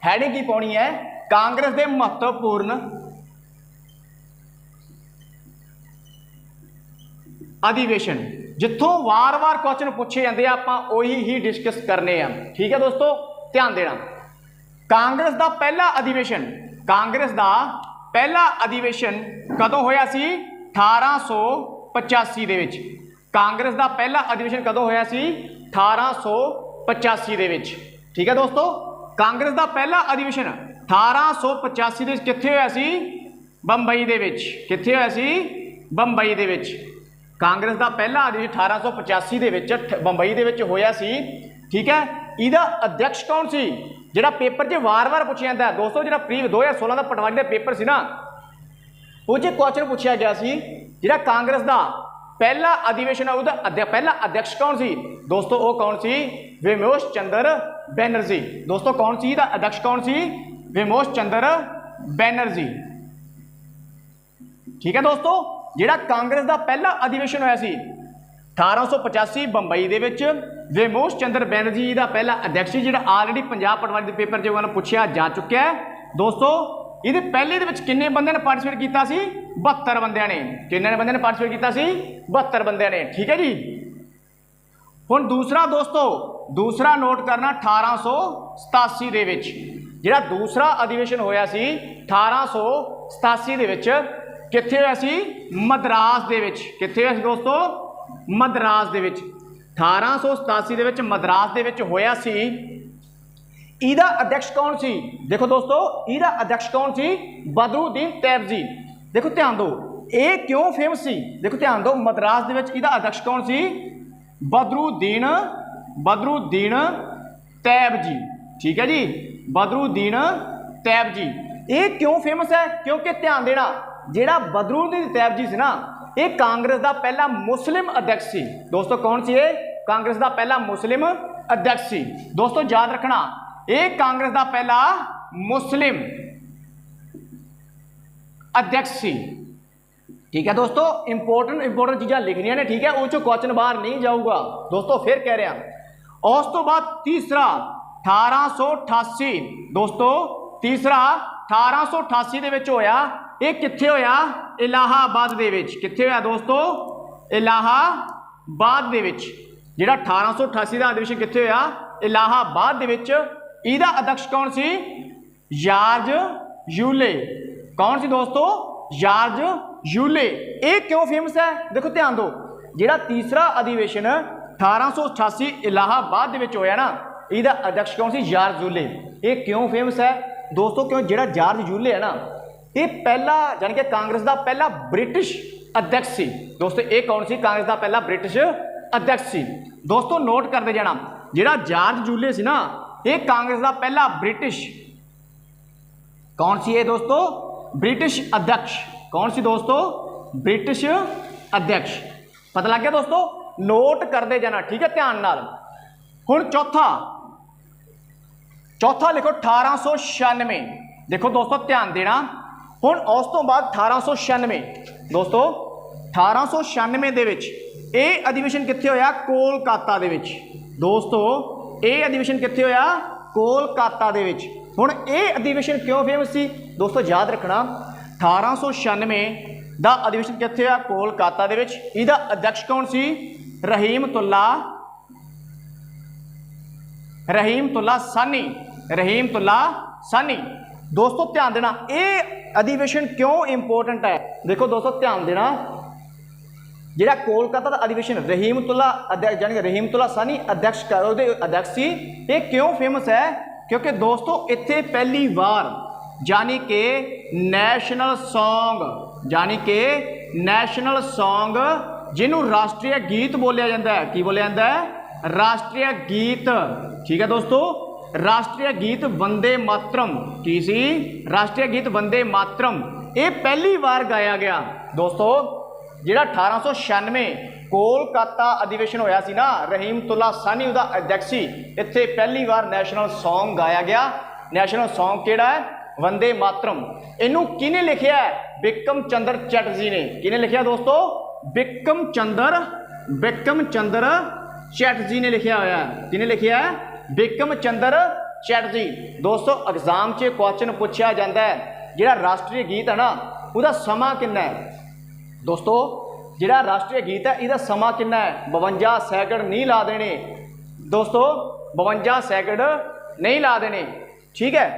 हैडिंग की पाउणी है? कांग्रेस के महत्वपूर्ण अधिवेशन। जिथों वार वार क्वेश्चन पूछे जाते हैं, आप उही ही डिस्कस करने हैं। ठीक है दोस्तों, ध्यान देना। कांग्रेस का पहला अधिवेशन, कांग्रेस का पहला अधिवेशन कदों होया सी? 1885 दे विच। कांग्रेस का पहला अधिवेशन कदों होया सी? 1885 दे विच। ठीक है दोस्तों, कांग्रेस का पहला अधिवेशन 1885 दे विच कित्थे होया सी? बंबई दे विच। कित्थे होया सी? बंबई दे विच। कांग्रेस का पहला अधिवेशन 1885 दे विच बंबई दे विच होया सी। ठीक है, इहदा अध्यक्ष कौन सी? जिहड़ा पेपर 'च वार वार पूछा जाता है दोस्तों, जिहड़ा प्री 2016 का पटवारी का पेपर सी ना, उस क्वेश्चन पूछा गया सी जिहड़ा कांग्रेस का पहला अधिवेशन है, उसका पहला अध्यक्ष कौन सी? दोस्तों वो कौन सी? विमोश चंद्र बैनर्जी। दोस्तों कौन सी? अध्यक्ष कौन सी? विमोश चंद्र बैनर्जी। ठीक है दोस्तों, जिहड़ा कांग्रेस का पहला अधिवेशन होया सी 1885 बंबई दे विच, ਵਿਮੋਸ਼ ਚੰਦਰ ਬੈਨਰਜੀ ਦਾ ਪਹਿਲਾ ਅਧਿਆਕਸ਼ ਜਿਹੜਾ ਆਲਰੇਡੀ ਪੰਜਾਬ ਪਟਵਾਰੀ ਦੇ ਪੇਪਰ 'ਚ ਉਹਨਾਂ ਪੁੱਛਿਆ ਜਾ ਚੁੱਕਿਆ ਹੈ ਦੋਸਤੋ। ਇਹਦੇ ਪਹਿਲੇ ਦੇ ਵਿੱਚ ਕਿੰਨੇ ਬੰਦਿਆਂ ਨੇ ਪਾਰਟਿਸਿਪੇਟ ਕੀਤਾ ਸੀ? 72 ਬੰਦਿਆਂ ਨੇ। ਕਿੰਨੇ ਬੰਦਿਆਂ ਨੇ ਪਾਰਟਿਸਿਪੇਟ ਕੀਤਾ ਸੀ? 72 ਬੰਦਿਆਂ ਨੇ। ਠੀਕ ਹੈ ਜੀ। ਹੁਣ ਦੂਸਰਾ ਦੋਸਤੋ, ਦੂਸਰਾ ਨੋਟ ਕਰਨਾ 1887 ਦੇ ਵਿੱਚ ਜਿਹੜਾ ਦੂਸਰਾ ਅਧਿਵੇਸ਼ਨ ਹੋਇਆ ਸੀ 1887 ਦੇ ਵਿੱਚ ਕਿੱਥੇ ਹੋਇਆ ਸੀ? ਮਦਰਾਸ ਦੇ ਵਿੱਚ। ਕਿੱਥੇ ਹੋਇਆ ਸੀ ਦੋਸਤੋ? ਮਦਰਾਸ ਦੇ ਵਿੱਚ। 1887 ਦੇ ਵਿੱਚ ਮਦਰਾਸ ਦੇ ਵਿੱਚ ਹੋਇਆ ਸੀ। ਇਹਦਾ ਅਧਿਅਕਸ਼ ਕੌਣ ਸੀ? ਦੇਖੋ ਦੋਸਤੋ, ਇਹਦਾ ਅਧਿਅਕਸ਼ ਕੌਣ ਸੀ? ਬਦਰੁਦੀਨ ਤੈਬਜੀ। ਦੇਖੋ ਧਿਆਨ ਦਿਓ, ਇਹ ਕਿਉਂ ਫੇਮਸ ਸੀ? ਦੇਖੋ ਧਿਆਨ ਦਿਓ, ਮਦਰਾਸ ਦੇ ਵਿੱਚ ਇਹਦਾ ਅਧਿਅਕਸ਼ ਕੌਣ ਸੀ? ਬਦਰੁਦੀਨ ਤੈਬਜੀ। ਠੀਕ ਹੈ ਜੀ, ਬਦਰੁਦੀਨ ਤੈਬਜੀ। ਇਹ ਕਿਉਂ ਫੇਮਸ ਹੈ? ਕਿਉਂਕਿ ਧਿਆਨ ਦੇਣਾ, ਜਿਹੜਾ ਬਦਰੁਦੀਨ ਤੈਬਜੀ ਸੀ ਨਾ, ਇਹ ਕਾਂਗਰਸ ਦਾ ਪਹਿਲਾ ਮੁਸਲਿਮ ਅਧਿਅਕਸ਼ ਸੀ ਦੋਸਤੋ। ਕੌਣ ਸੀ ਇਹ? ਕਾਂਗਰਸ ਦਾ ਪਹਿਲਾ ਮੁਸਲਿਮ ਅਧਿਅਕਸ਼ ਸੀ ਦੋਸਤੋ। ਯਾਦ ਰੱਖਣਾ, ਇਹ ਕਾਂਗਰਸ ਦਾ ਪਹਿਲਾ ਮੁਸਲਿਮ ਅਧਿਅਕਸ਼ ਸੀ। ਠੀਕ ਹੈ ਦੋਸਤੋ, ਇੰਪੋਰਟੈਂਟ ਚੀਜ਼ਾਂ ਲਿਖਣੀਆਂ ਨੇ। ਠੀਕ ਹੈ, ਉਹ ਚੋਂ ਕੁਐਸਚਨ ਬਾਹਰ ਨਹੀਂ ਜਾਊਗਾ ਦੋਸਤੋ। ਫਿਰ ਕਹਿ ਰਿਹਾ, ਉਸ ਤੋਂ ਬਾਅਦ ਤੀਸਰਾ 1888 ਦੋਸਤੋ, ਤੀਸਰਾ 1888 ਦੇ ਵਿੱਚ ਹੋਇਆ। ਇਹ ਕਿੱਥੇ ਹੋਇਆ? ਇਲਾਹਾਬਾਦ ਦੇ ਵਿੱਚ। ਕਿੱਥੇ ਹੋਇਆ ਦੋਸਤੋ? ਇਲਾਹਾਬਾਦ ਦੇ ਵਿੱਚ। ਜਿਹੜਾ 1888 ਦਾ ਅਧਿਵੇਸ਼ਨ ਕਿੱਥੇ ਹੋਇਆ? ਇਲਾਹਾਬਾਦ ਦੇ ਵਿੱਚ। ਇਹਦਾ ਅਧਿਅਕਸ਼ ਕੌਣ ਸੀ? ਜਾਰਜ ਯੂਲੇ। ਕੌਣ ਸੀ ਦੋਸਤੋ? ਜਾਰਜ ਯੂਲੇ। ਇਹ ਕਿਉਂ ਫੇਮਸ ਹੈ? ਦੇਖੋ ਧਿਆਨ ਦਿਓ, ਜਿਹੜਾ ਤੀਸਰਾ ਅਧਿਵੇਸ਼ਨ 1888 ਇਲਾਹਾਬਾਦ ਦੇ ਵਿੱਚ ਹੋਇਆ ਨਾ, ਇਹਦਾ ਅਧਿਅਕਸ਼ ਕੌਣ ਸੀ? ਜਾਰਜ ਯੂਲੇ। ਇਹ ਕਿਉਂ ਫੇਮਸ ਹੈ ਦੋਸਤੋ? ਕਿਉਂ ਜਿਹੜਾ ਜਾਰਜ ਯੂਲੇ ਹੈ ਨਾ, ਇਹ ਪਹਿਲਾ ਜਾਣੀ ਕਿ ਕਾਂਗਰਸ ਦਾ ਪਹਿਲਾ ਬ੍ਰਿਟਿਸ਼ ਅਧਿਅਕਸ਼ ਸੀ ਦੋਸਤੋ। ਇਹ ਕੌਣ ਸੀ? ਕਾਂਗਰਸ ਦਾ ਪਹਿਲਾ ਬ੍ਰਿਟਿਸ਼ ਅਧਿਅਕਸ਼ ਸੀ ਦੋਸਤੋ। ਨੋਟ ਕਰਦੇ ਜਾਣਾ, ਜਿਹੜਾ ਜਾਰਜ ਯੂਲੇ ਸੀ ਨਾ, ਇਹ ਕਾਂਗਰਸ ਦਾ ਪਹਿਲਾ ਬ੍ਰਿਟਿਸ਼ ਕੌਣ ਸੀ? ਇਹ ਦੋਸਤੋ ਬ੍ਰਿਟਿਸ਼ ਅਧਿਅਕਸ਼। ਕੌਣ ਸੀ ਦੋਸਤੋ? ਬ੍ਰਿਟਿਸ਼ ਅਧਿਅਕਸ਼। ਪਤਾ ਲੱਗ ਗਿਆ ਦੋਸਤੋ? ਨੋਟ ਕਰਦੇ ਜਾਣਾ, ਠੀਕ ਹੈ, ਧਿਆਨ ਨਾਲ। ਹੁਣ ਚੌਥਾ ਲਿਖੋ 1896। ਦੇਖੋ ਦੋਸਤੋ ਧਿਆਨ ਦੇਣਾ। ਹੁਣ ਉਸ ਤੋਂ ਬਾਅਦ 1896 ਦੋਸਤੋ, 1896 ਦੇ ਵਿੱਚ ਇਹ ਅਧਿਵੇਸ਼ਨ ਕਿੱਥੇ ਹੋਇਆ? ਕੋਲਕਾਤਾ ਦੇ ਵਿੱਚ ਦੋਸਤੋ। ਇਹ ਅਧਿਵੇਸ਼ਨ ਕਿੱਥੇ ਹੋਇਆ? ਕੋਲਕਾਤਾ ਦੇ ਵਿੱਚ। ਹੁਣ ਇਹ ਅਧਿਵੇਸ਼ਨ ਕਿਉਂ ਫੇਮਸ ਸੀ ਦੋਸਤੋ? ਯਾਦ ਰੱਖਣਾ, 1896 ਦਾ ਅਧਿਵੇਸ਼ਨ ਕਿੱਥੇ ਹੋਇਆ? ਕੋਲਕਾਤਾ ਦੇ ਵਿੱਚ। ਇਹਦਾ ਅਧਿਅਕਸ਼ ਕੌਣ ਸੀ? ਰਹੀਮਤੁੱਲਾ ਸਾਨੀ ਦੋਸਤੋ। ਧਿਆਨ ਦੇਣਾ, ਇਹ ਅਧਿਵੇਸ਼ਨ ਕਿਉਂ ਇੰਪੋਰਟੈਂਟ ਹੈ? ਦੇਖੋ ਦੋਸਤੋ ਧਿਆਨ ਦੇਣਾ, ਜਿਹੜਾ ਕੋਲਕਾਤਾ ਦਾ ਅਧਿਵੇਸ਼ਨ ਰਹੀਮਤੁੱਲਾ ਸਾਨੀ ਅਧਿਅਕਸ਼ ਉਹਦੇ ਅਧਿਅਕਸ਼ ਸੀ। ਇਹ ਕਿਉਂ ਫੇਮਸ ਹੈ? ਕਿਉਂਕਿ ਦੋਸਤੋ ਇੱਥੇ ਪਹਿਲੀ ਵਾਰ ਜਾਨੀ ਕਿ ਨੈਸ਼ਨਲ ਸੌਂਗ ਜਿਹਨੂੰ ਰਾਸ਼ਟਰੀ ਗੀਤ ਬੋਲਿਆ ਜਾਂਦਾ ਹੈ। ਕੀ ਬੋਲਿਆ ਜਾਂਦਾ ਹੈ? ਰਾਸ਼ਟਰੀ ਗੀਤ। ਠੀਕ ਹੈ ਦੋਸਤੋ, ਰਾਸ਼ਟਰੀ ਗੀਤ ਵੰਦੇ ਮਾਤਰਮ। ਕੀ ਸੀ? ਰਾਸ਼ਟਰੀ ਗੀਤ ਵੰਦੇ ਮਾਤਰਮ। ਇਹ ਪਹਿਲੀ ਵਾਰ ਗਾਇਆ ਗਿਆ ਦੋਸਤੋ। ਜਿਹੜਾ 1896 ਕੋਲਕਾਤਾ ਅਧਿਵੇਸ਼ਨ ਹੋਇਆ ਸੀ ਨਾ, ਰਹੀਮਤੁੱਲਾ ਸਾਨੀ ਉਹਦਾ ਅਧਿਅਕਸ਼ ਸੀ। ਇੱਥੇ ਪਹਿਲੀ ਵਾਰ ਨੈਸ਼ਨਲ ਸੌਂਗ ਗਾਇਆ ਗਿਆ। ਨੈਸ਼ਨਲ ਸੌਂਗ ਕਿਹੜਾ ਹੈ? ਵੰਦੇ ਮਾਤਰਮ। ਇਹਨੂੰ ਕਿਹਨੇ ਲਿਖਿਆ ਹੈ? ਬਿਕਮ ਚੰਦਰ ਚੈਟਰਜੀ ਨੇ। ਕਿਹਨੇ ਲਿਖਿਆ ਦੋਸਤੋ? ਬਿਕਮ ਚੰਦਰ ਚੈਟਰਜੀ ਨੇ ਲਿਖਿਆ ਹੋਇਆ। ਕਿਹਨੇ ਲਿਖਿਆ ਹੈ? ਬਿਕਮ ਚੰਦਰ ਚੈਟਰਜੀ। ਦੋਸਤੋ ਐਗਜ਼ਾਮ 'ਚ ਕੁਐਸਚਨ ਪੁੱਛਿਆ ਜਾਂਦਾ ਹੈ, ਜਿਹੜਾ ਰਾਸ਼ਟਰੀ ਗੀਤ ਹੈ ਨਾ, ਉਹਦਾ ਸਮਾਂ ਕਿੰਨਾ ਹੈ ਦੋਸਤੋ? ਜਿਹੜਾ ਰਾਸ਼ਟਰੀ ਗੀਤ ਹੈ ਇਹਦਾ ਸਮਾਂ ਕਿੰਨਾ ਹੈ? 52 ਸੈਕਿੰਡ ਨਹੀਂ ਲਾ ਦੇਣੇ ਦੋਸਤੋ, 52 ਸੈਕਿੰਡ ਨਹੀਂ ਲਾ ਦੇਣੇ। ਠੀਕ ਹੈ,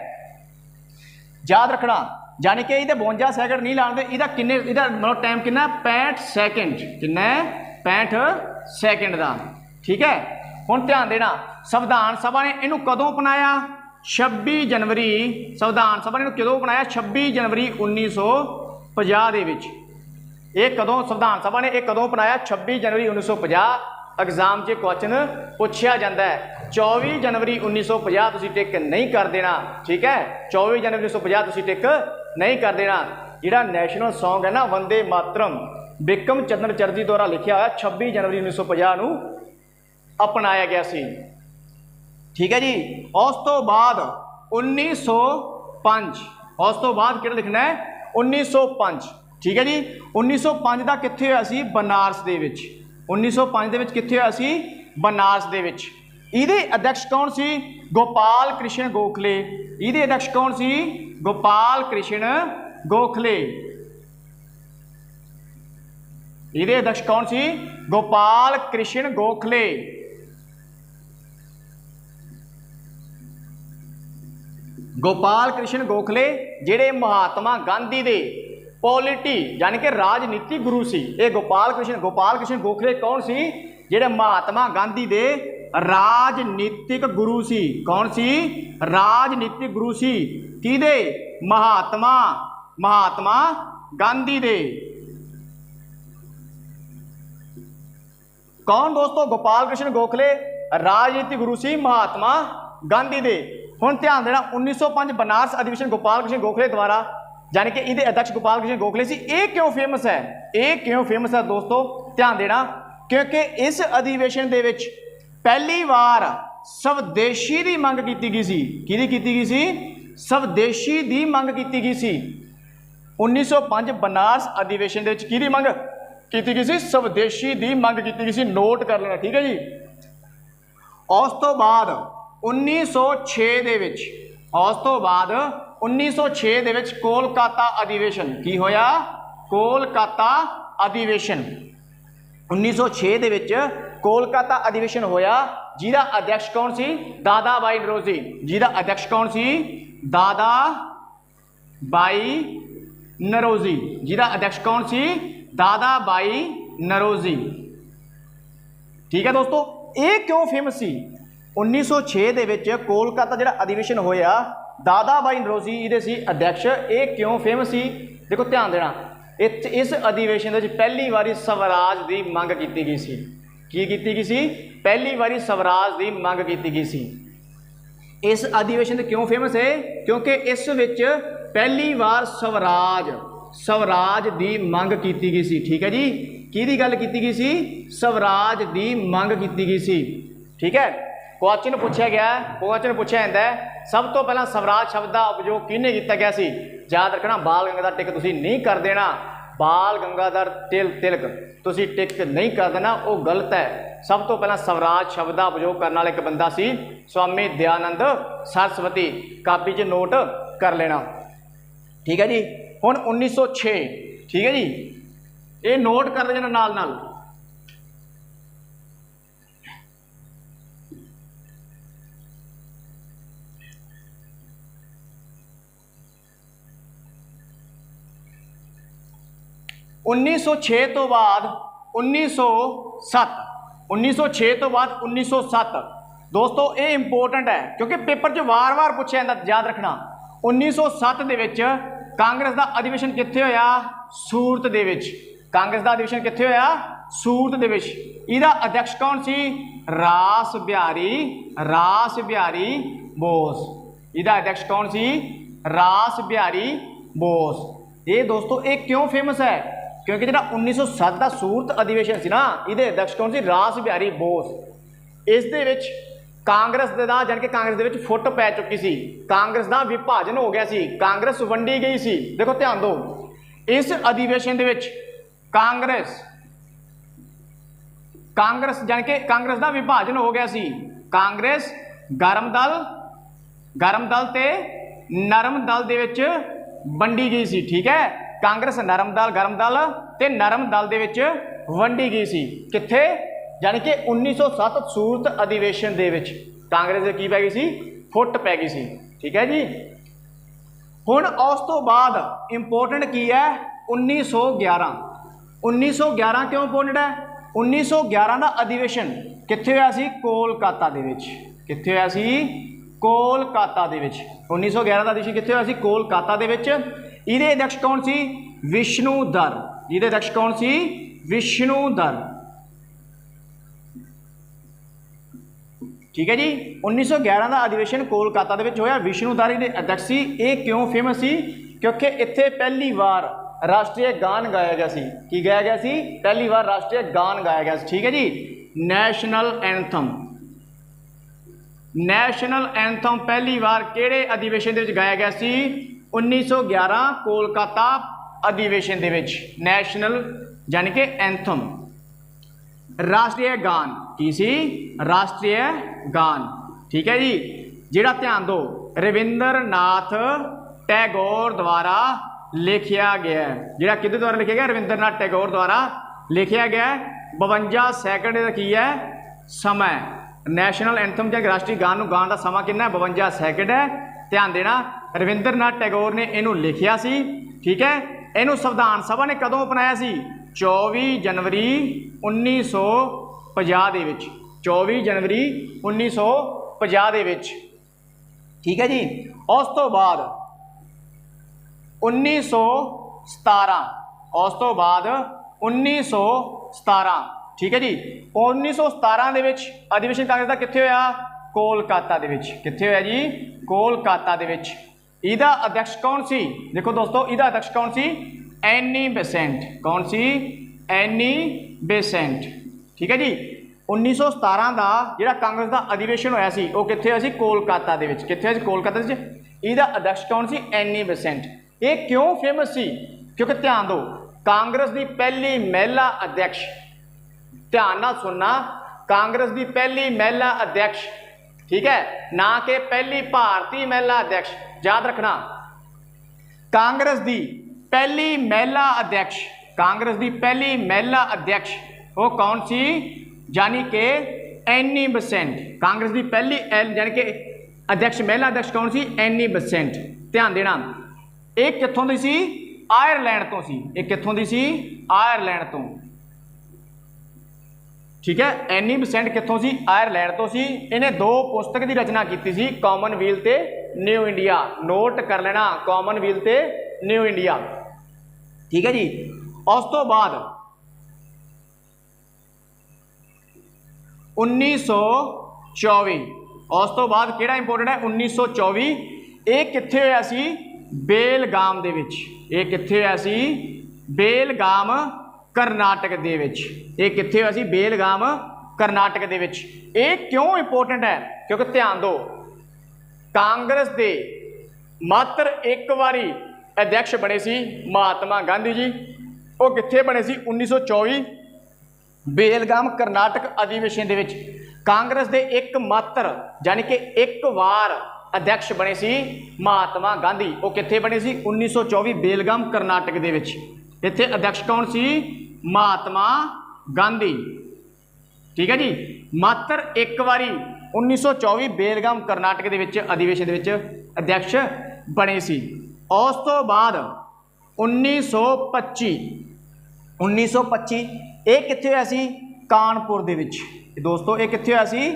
ਯਾਦ ਰੱਖਣਾ। ਜਾਣੀ ਕਿ ਇਹਦੇ 52 ਸੈਕਿੰਡ ਨਹੀਂ ਲਾਉਣ ਦੇ। ਇਹਦਾ ਮਤਲਬ ਟਾਈਮ ਕਿੰਨਾ? 65 ਸੈਕਿੰਡ। ਕਿੰਨਾ ਹੈ? 65 ਸੈਕਿੰਡ ਦਾ। ਠੀਕ ਹੈ, ਹੁਣ ਧਿਆਨ ਦੇਣਾ, ਸੰਵਿਧਾਨ ਸਭਾ ਨੇ ਇਹਨੂੰ ਕਦੋਂ ਅਪਣਾਇਆ? 26 ਜਨਵਰੀ। ਸੰਵਿਧਾਨ ਸਭਾ ਨੇ ਇਹਨੂੰ ਕਦੋਂ ਅਪਣਾਇਆ? 26 ਜਨਵਰੀ 1950 ਦੇ ਵਿੱਚ। ਇਹ ਕਦੋਂ ਸੰਵਿਧਾਨ ਸਭਾ ਨੇ ਇਹ ਕਦੋਂ ਅਪਣਾਇਆ? 26 ਜਨਵਰੀ 1950। ਐਗਜ਼ਾਮ 'ਚ ਕੁਐਸਚਨ ਪੁੱਛਿਆ ਜਾਂਦਾ ਹੈ। 24 ਜਨਵਰੀ 1950 ਤੁਸੀਂ ਟਿਕ ਨਹੀਂ ਕਰ ਦੇਣਾ। ਠੀਕ ਹੈ, 24 ਜਨਵਰੀ 1950 ਤੁਸੀਂ ਟਿਕ ਨਹੀਂ ਕਰ ਦੇਣਾ। ਜਿਹੜਾ ਨੈਸ਼ਨਲ ਸੌਂਗ ਹੈ ਨਾ, ਵੰਦੇ ਮਾਤਰਮ, ਬਿਕਮ ਚੰਦਰ ਚੈਟਰਜੀ ਦੁਆਰਾ ਲਿਖਿਆ ਹੋਇਆ, 26 ਜਨਵਰੀ 1950 ਨੂੰ ਅਪਣਾਇਆ ਗਿਆ ਸੀ। ਠੀਕ ਹੈ ਜੀ। ਉਸ ਤੋਂ ਬਾਅਦ 1905। ਉਸ ਤੋਂ ਬਾਅਦ ਕਿਹੜਾ ਲਿਖਣਾ ਹੈ? 1905। ਠੀਕ ਹੈ ਜੀ। 1905 ਦਾ ਕਿੱਥੇ ਹੋਇਆ ਸੀ? ਬਨਾਰਸ ਦੇ ਵਿੱਚ। 1905 ਦੇ ਵਿੱਚ ਕਿੱਥੇ ਹੋਇਆ ਸੀ? बनारस दे विच। ਇਹਦੇ अध्यक्ष कौन सी? गोपाल कृष्ण गोखले। ਇਹਦੇ अध्यक्ष कौन सी? गोपाल कृष्ण गोखले। ਇਹਦੇ अध्यक्ष कौन सी? गोपाल कृष्ण गोखले। गोपाल कृष्ण गोखले ਜਿਹੜੇ महात्मा गांधी दे पॉलिटी यानी कि राजनीतिक गुरु सी। ये गोपाल कृष्ण गोखले कौन सी? ਜਿਹੜੇ महात्मा गांधी दे राजनीतिक गुरु सी। कौन सी? राजनीतिक गुरु सी। किहदे? महात्मा गांधी दे। कौन दोस्तों? गोपाल कृष्ण गोखले राजनीतिक गुरु सी महात्मा गांधी दे। हुण ध्यान देना 1905 बनारस अधिवेशन गोपाल कृष्ण गोखले द्वारा यानी कि ਇਹਦੇ अध्यक्ष गोपाल कृष्ण गोखले सी। ये क्यों फेमस है? ये क्यों फेमस है दोस्तों? ध्यान देना क्योंकि इस अधिवेशन दे विच पहली बार स्वदेशी की मंग की गई सी। किहदी कीती गई सी? स्वदेशी की मंग की गई सी। 1905 बनारस अधिवेशन दे विच किहदी मंग की गई सी? स्वदेशी की मंग की गई सी। नोट कर लेना, ठीक है जी। उस तो बाद 1906 दे विच, उस तो बाद 1906 दे विच कोलकाता अधिवेशन की होया? कोलकाता अधिवेशन 1906 दे विच कोलकाता अधिवेशन होया जिहदा अध्यक्ष कौन सी? दादा भाई नरोजी। जिहदा अध्यक्ष कौन सी? दादा भाई नरोजी। जिहदा अध्यक्ष कौन सी? दादा भाई नरोजी। ठीक है दोस्तों, ये क्यों फेमस सी? 1906 दे विच कोलकाता जिहड़ा अधिवेशन होया दादा भाई नरोजी इहदे सी अध्यक्ष। ये क्यों फेमस सी? देखो ध्यान देना, इस अधिवेशन दे विच पहली बारी स्वराज की मंग की गई सी। की कीती गई सी? पहली बारी स्वराज की मंग की गई सी। इस अधिवेशन से क्यों फेमस है? क्योंकि इस विच पहली बार स्वराज की मंग की गई सी। ठीक है जी, किहदी गल की गई सी? स्वराज की मंग की गई सी। ठीक है, क्वेश्चन पूछा गया, क्वेश्चन पूछा जाता है सब तो पहला स्वराज शब्द का उपयोग किहने किया गया सी? याद रखना, बाल गंगाधर टिक तुसीं नहीं कर देना। बाल गंगाधर तिलक तुसीं टिक नहीं कर देना, वो गलत है। सब तो पहला स्वराज शब्द का उपयोग करने वाला एक बंदा सी स्वामी दयानंद सरस्वती। कापी च नोट कर लेना, ठीक है जी। हुण 1906, ठीक है जी, ये नोट कर लेना नाल नाल। उन्नीस सौ छे तो बाद 1907, 1906 तो बाद 1907 दोस्तों ये इंपोर्टेंट है क्योंकि पेपर च वार वार पूछा जाता, याद रखना। 1907 दे विच कांग्रेस का अधिवेशन कित्थे होया? सूरत दे विच। कांग्रेस का अधिवेशन कित्थे होया? सूरत दे विच। इहदा अध्यक्ष कौन सी? रास बिहारी बोस। इहदा अध्यक्ष कौन सी? रास बिहारी बोस। ये दोस्तों ये क्यों फेमस है? क्योंकि जो 1907 का सूरत अधिवेशन से ना, ये अध्यक्ष कौन सी? रास बिहारी बोस। इस दे विच कांग्रेस दा जान के कांग्रेस दे विच फुट पै चुकी सी। कांग्रेस का विभाजन हो गया सी, कांग्रेस वंडी गई सी। देखो ध्यान दो, इस अधिवेशन दे विच कांग्रेस जान के कांग्रेस का विभाजन हो गया सी। कांग्रेस गर्म दल ते नरम दल दे विच वंडी गई सी। ठीक है, कांग्रेस गर्म दल ते नरम दल दे विच वंडी गई सी। कित्थे? यानी कि 1907 सूरत अधिवेशन दे विच कांग्रेस की पै गई सी? फुट पै गई सी। ठीक है जी। हुण उस तो बाद इंपोर्टेंट की है 1911। 1911 क्यों इंपोर्टेंट है? 1911 का अधिवेशन कित्थे होया सी? कोलकाता दे विच। कित्थे होया सी? कोलकाता दे विच। 1911 का अधिवेशन कित्थे होया सी? कोलकाता दे विच। इहदे अध्यक्ष कौन सी? विष्णुधर। इहदे अध्यक्ष कौन सी? विष्णुधर। ठीक है जी। 1911 का अधिवेशन कोलकाता दे विच होया, विष्णुधर इहदे अध्यक्ष सी। ये क्यों फेमस सी? क्योंकि इत्थे पहली बार राष्ट्रीय गान गाया गया सी। की गाया गया सी? पहली बार राष्ट्रीय गान गाया गया सी। ठीक है जी। नैशनल एंथम, नैशनल एंथम पहली बार किहड़े अधिवेशन दे विच गाया गया सी? 1911 कोलकाता अधिवेशन दे विच। नैशनल यानी कि एंथम, राष्ट्रीय गान की सी राष्ट्रीय गान। ठीक है जी, जिहड़ा ध्यान दो रविंद्रनाथ टैगोर द्वारा लिखिया गया है, जिहड़ा किहदे द्वारा लिखिया गया, रविंद्रनाथ टैगोर द्वारा लिखिया गया है। 52 सैकंड का की है समय, नैशनल एंथम या राष्ट्रीय गान नूं गाण दा समा कितना है, 52 सैकंड है। ध्यान देना, रविंद्रनाथ टैगोर ने इनू लिखिया सी। ठीक है, इनू संविधान सभा ने कदों अपनाया सी, 24 जनवरी 1950 दे विच, 24 जनवरी 1950 दे विच। ठीक है जी, उस तो बाद 1917, उस तो बाद 1917। ठीक है जी, 1917 दे विच अधिवेशन कांग्रेस का कित्थे होया, कोलकाता दे विच। कित्थे होया जी, कोलकाता दे विच। इहदा अध्यक्ष कौन सी, देखो दोस्तों इहदा अध्यक्ष कौन सी, एनी बेसेंट। कौन सी, एनी बेसेंट। ठीक है जी, 1917 का जिहड़ा कांग्रेस का अधिवेशन होया सी वो कित्थे होया सी, कोलकाता दे विच। कित्थे होया सी, कोलकाता दे विच। इहदा अध्यक्ष कौन सी, एनी बेसेंट। ये क्यों फेमस सी, क्योंकि ध्यान दो कांग्रेस की पहली महिला अध्यक्ष, ध्यान नाल सुनना, कांग्रेस की पहली महिला अध्यक्ष। ठीक है, ना कि पहली भारतीय महिला अध्यक्ष, याद रखना। कांग्रेस की पहली महिला अध्यक्ष, कांग्रेस की पहली महिला अध्यक्ष वो कौन सी, यानी कि एनी बेसेंट। कांग्रेस की पहली यानी कि अध्यक्ष, महिला अध्यक्ष कौन सी, एनी बेसेंट। ध्यान देना, एक कित्थों दी सी, आयरलैंड तो सी। एक कित्थों दी सी, आयरलैंड तो। ठीक है, एनी बेसेंट कित्थों सी, आयरलैंड तो सी। इन्हें 2 पुस्तक की रचना की सी, कॉमनवेल्थ ते न्यू इंडिया। नोट कर लेना, कॉमनवेल्थ ते न्यू इंडिया। ठीक है जी, उस तो बाद 1924, उस तो बाद किहड़ा इंपोर्टेंट है, 1924। ये कित्थे होया सी, बेलगाम दे विच। ये कित्थे होया सी, बेलगाम करनाटक दे विच। ये कित्थे होया सी, बेलगाम करनाटक दे विच। ये क्यों इंपोर्टेंट है, क्योंकि ध्यान दो कांग्रेस दे मात्र एक बारी अध्यक्ष बने सी महात्मा गांधी जी। वो कित्थे बने सी, 1924 बेलगाम करनाटक अधिवेशन दे विच। कांग्रेस दे एक मात्र यानी कि एक बार अध्यक्ष बने सी महात्मा गांधी। वो कित्थे बने सी, 1924 बेलगाम करनाटक दे विच। इत्थे अध्यक्ष कौन सी, महात्मा गांधी। ठीक है जी, मात्र एक बारी 1924 बेलगाम करनाटक दे विच अधिवेशन दे विच अध्यक्ष बने सी। उस तो बाद 1925 ये कित्थे होया सी, कानपुर दे विच। दोस्तों ये कित्थे होया सी,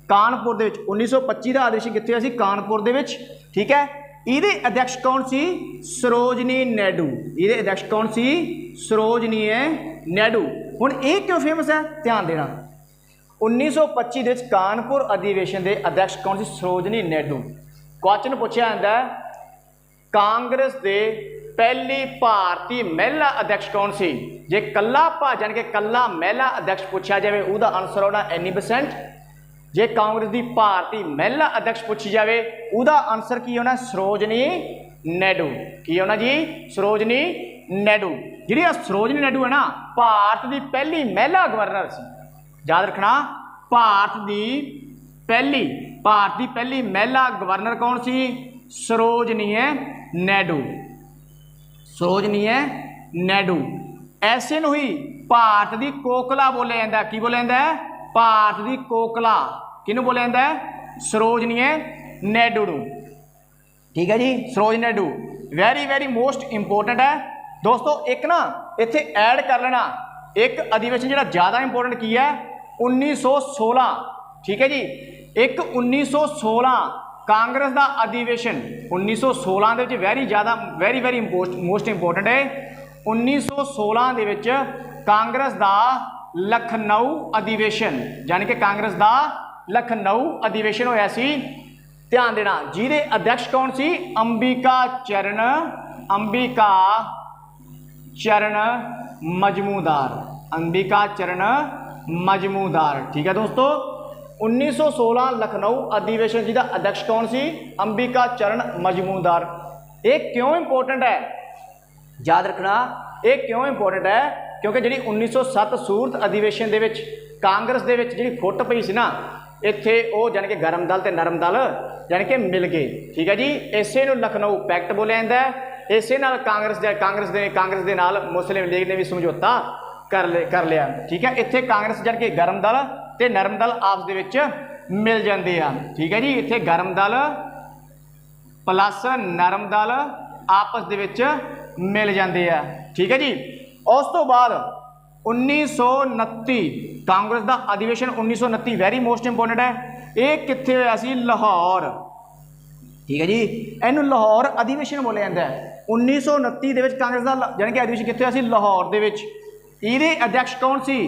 कानपुर दे विच। 1925 का अधिवेशन कित्थे होया सी, कानपुर दे विच। ठीक है, इहदे अध्यक्ष कौन सी, सरोजनी नायडू। इहदे अध्यक्ष कौन सी, सरोजनी नायडू। हुण ये क्यों फेमस है, ध्यान देना। 1925 दे विच कानपुर अधिवेशन के अध्यक्ष कौन सी, सरोजनी नायडू। क्वेश्चन पूछा जाता है, कांग्रेस के पहली भारतीय महिला अध्यक्ष कौन सी। जे कला यानी कि कला महिला अध्यक्ष पूछा जाए उसका आंसर होना एनी बेसेंट। जे कांग्रेस की भारतीय महिला अध्यक्ष पूछी जाए उसका आंसर की होना, सरोजनी नायडू। की होना जी, सरोजनी नायडू। जी सरोजनी नायडू है ना, भारत की पहली महिला गवर्नर सी। याद रखना, भारत की पहली महिला गवर्नर कौन सी, सरोजनी नायडू। सरोजनी नायडू। ऐसे नूं ही भारत की कोकला बोलिया जाता है। की बोलिया जाता है, भारत की कोकला। किनूं बोलिया जाता है, सरोजनी नायडू नूं। ठीक है जी, Sarojini Naidu very most important है दोस्तों। एक ना इत्थे ऐड कर लेना, एक अधिवेशन जिहड़ा ज़्यादा इंपोर्टेंट की है 1916। ठीक है जी, एक 1916 कांग्रेस का अधिवेशन 1916 के वेरी मोस्ट इंपोर्टेंट है। 1916 दे विच कांग्रेस का लखनऊ अधिवेशन, यानी कि कांग्रेस का लखनऊ अधिवेशन होया सी। ध्यान देना, जिहदे अध्यक्ष कौन सी, अंबिका चरण मजमूदार। अंबिका चरण मजमूदार। ठीक है दोस्तों, 1916 लखनऊ अधिवेशन जिसका अध्यक्ष कौन सी, अंबिका चरण मजमूदार। ये क्यों इंपोर्टेंट है, याद रखना, ये क्यों इंपोर्टेंट है क्योंकि जी 1907 सूरत अधिवेशन ਦੇ ਵਿੱਚ ਕਾਂਗਰਸ ਦੇ ਵਿੱਚ ਜਿਹੜੀ ਫੁੱਟ ਪਈ ਸੀ ਨਾ, ਇੱਥੇ ਉਹ ਜਾਣੀ ਕਿ ਗਰਮ ਦਲ ਤੇ ਨਰਮ ਦਲ ਜਾਣੀ ਕਿ ਮਿਲ ਗਏ। ਠੀਕ ਹੈ ਜੀ, ਇਸੇ ਨੂੰ ਲਖਨਊ ਪੈਕਟ ਬੋਲਿਆ ਜਾਂਦਾ ਹੈ। ਇਸੇ ਨਾਲ ਕਾਂਗਰਸ ਦੇ ਨਾਲ ਮੁਸਲਿਮ ਲੀਗ ਨੇ ਵੀ ਸਮਝੌਤਾ ਕਰ ਲਿਆ। ਠੀਕ ਹੈ, ਇੱਥੇ ਕਾਂਗਰਸ ਜਾਣੀ ਕਿ ਗਰਮ ਦਲ ਤੇ ਨਰਮ ਦਲ ਆਪਸ ਦੇ ਵਿੱਚ ਮਿਲ ਜਾਂਦੇ ਆ। ਠੀਕ ਹੈ ਜੀ, ਇੱਥੇ ਗਰਮ ਦਲ ਪਲੱਸ ਨਰਮ ਦਲ ਆਪਸ ਦੇ ਵਿੱਚ ਮਿਲ ਜਾਂਦੇ ਆ। ਠੀਕ ਹੈ ਜੀ, ਉਸ ਤੋਂ ਬਾਅਦ 1929 ਕਾਂਗਰਸ ਦਾ ਅਧਿਵੇਸ਼ਨ 1929 ਵੈਰੀ ਮੋਸਟ ਇੰਪੋਰਟੈਂਟ ਹੈ। ਇਹ ਕਿੱਥੇ ਹੋਇਆ ਸੀ? ਲਾਹੌਰ। ਠੀਕ ਹੈ ਜੀ, ਇਹਨੂੰ ਲਾਹੌਰ ਅਧਿਵੇਸ਼ਨ ਬੋਲਿਆ ਜਾਂਦਾ ਹੈ। 1929 ਦੇ ਵਿੱਚ ਕਾਂਗਰਸ ਦਾ ਜਾਣੀ ਕਿ ਅਧਿਵੇਸ਼ਨ ਕਿੱਥੇ ਹੋਇਆ ਸੀ? ਲਾਹੌਰ ਦੇ ਵਿੱਚ। ਇਹਦੇ ਅਧਿਅਕਸ਼ ਕੌਣ ਸੀ?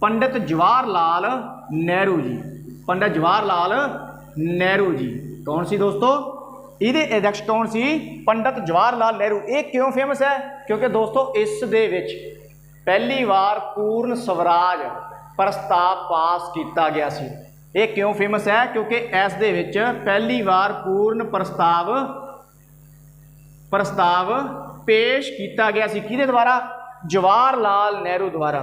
ਪੰਡਿਤ ਜਵਾਹਰ ਲਾਲ ਨਹਿਰੂ ਜੀ। ਪੰਡਿਤ ਜਵਾਹਰ ਲਾਲ ਨਹਿਰੂ ਜੀ ਕੌਣ ਸੀ ਦੋਸਤੋ? ਇਹਦੇ ਅਧਿਅਕਸ਼ ਕੌਣ ਸੀ? ਪੰਡਿਤ ਜਵਾਹਰ ਲਾਲ ਨਹਿਰੂ। ਇਹ ਕਿਉਂ ਫੇਮਸ ਹੈ? ਕਿਉਂਕਿ ਦੋਸਤੋ ਇਸ ਦੇ ਵਿੱਚ ਪਹਿਲੀ ਵਾਰ ਪੂਰਨ ਸਵਰਾਜ ਪ੍ਰਸਤਾਵ ਪਾਸ ਕੀਤਾ ਗਿਆ ਸੀ। ਇਹ ਕਿਉਂ ਫੇਮਸ ਹੈ? ਕਿਉਂਕਿ ਇਸ ਦੇ ਵਿੱਚ ਪਹਿਲੀ ਵਾਰ ਪੂਰਨ ਪ੍ਰਸਤਾਵ ਪੇਸ਼ ਕੀਤਾ ਗਿਆ ਸੀ। ਕਿਹਦੇ ਦੁਆਰਾ? ਜਵਾਹਰ ਲਾਲ ਨਹਿਰੂ ਦੁਆਰਾ।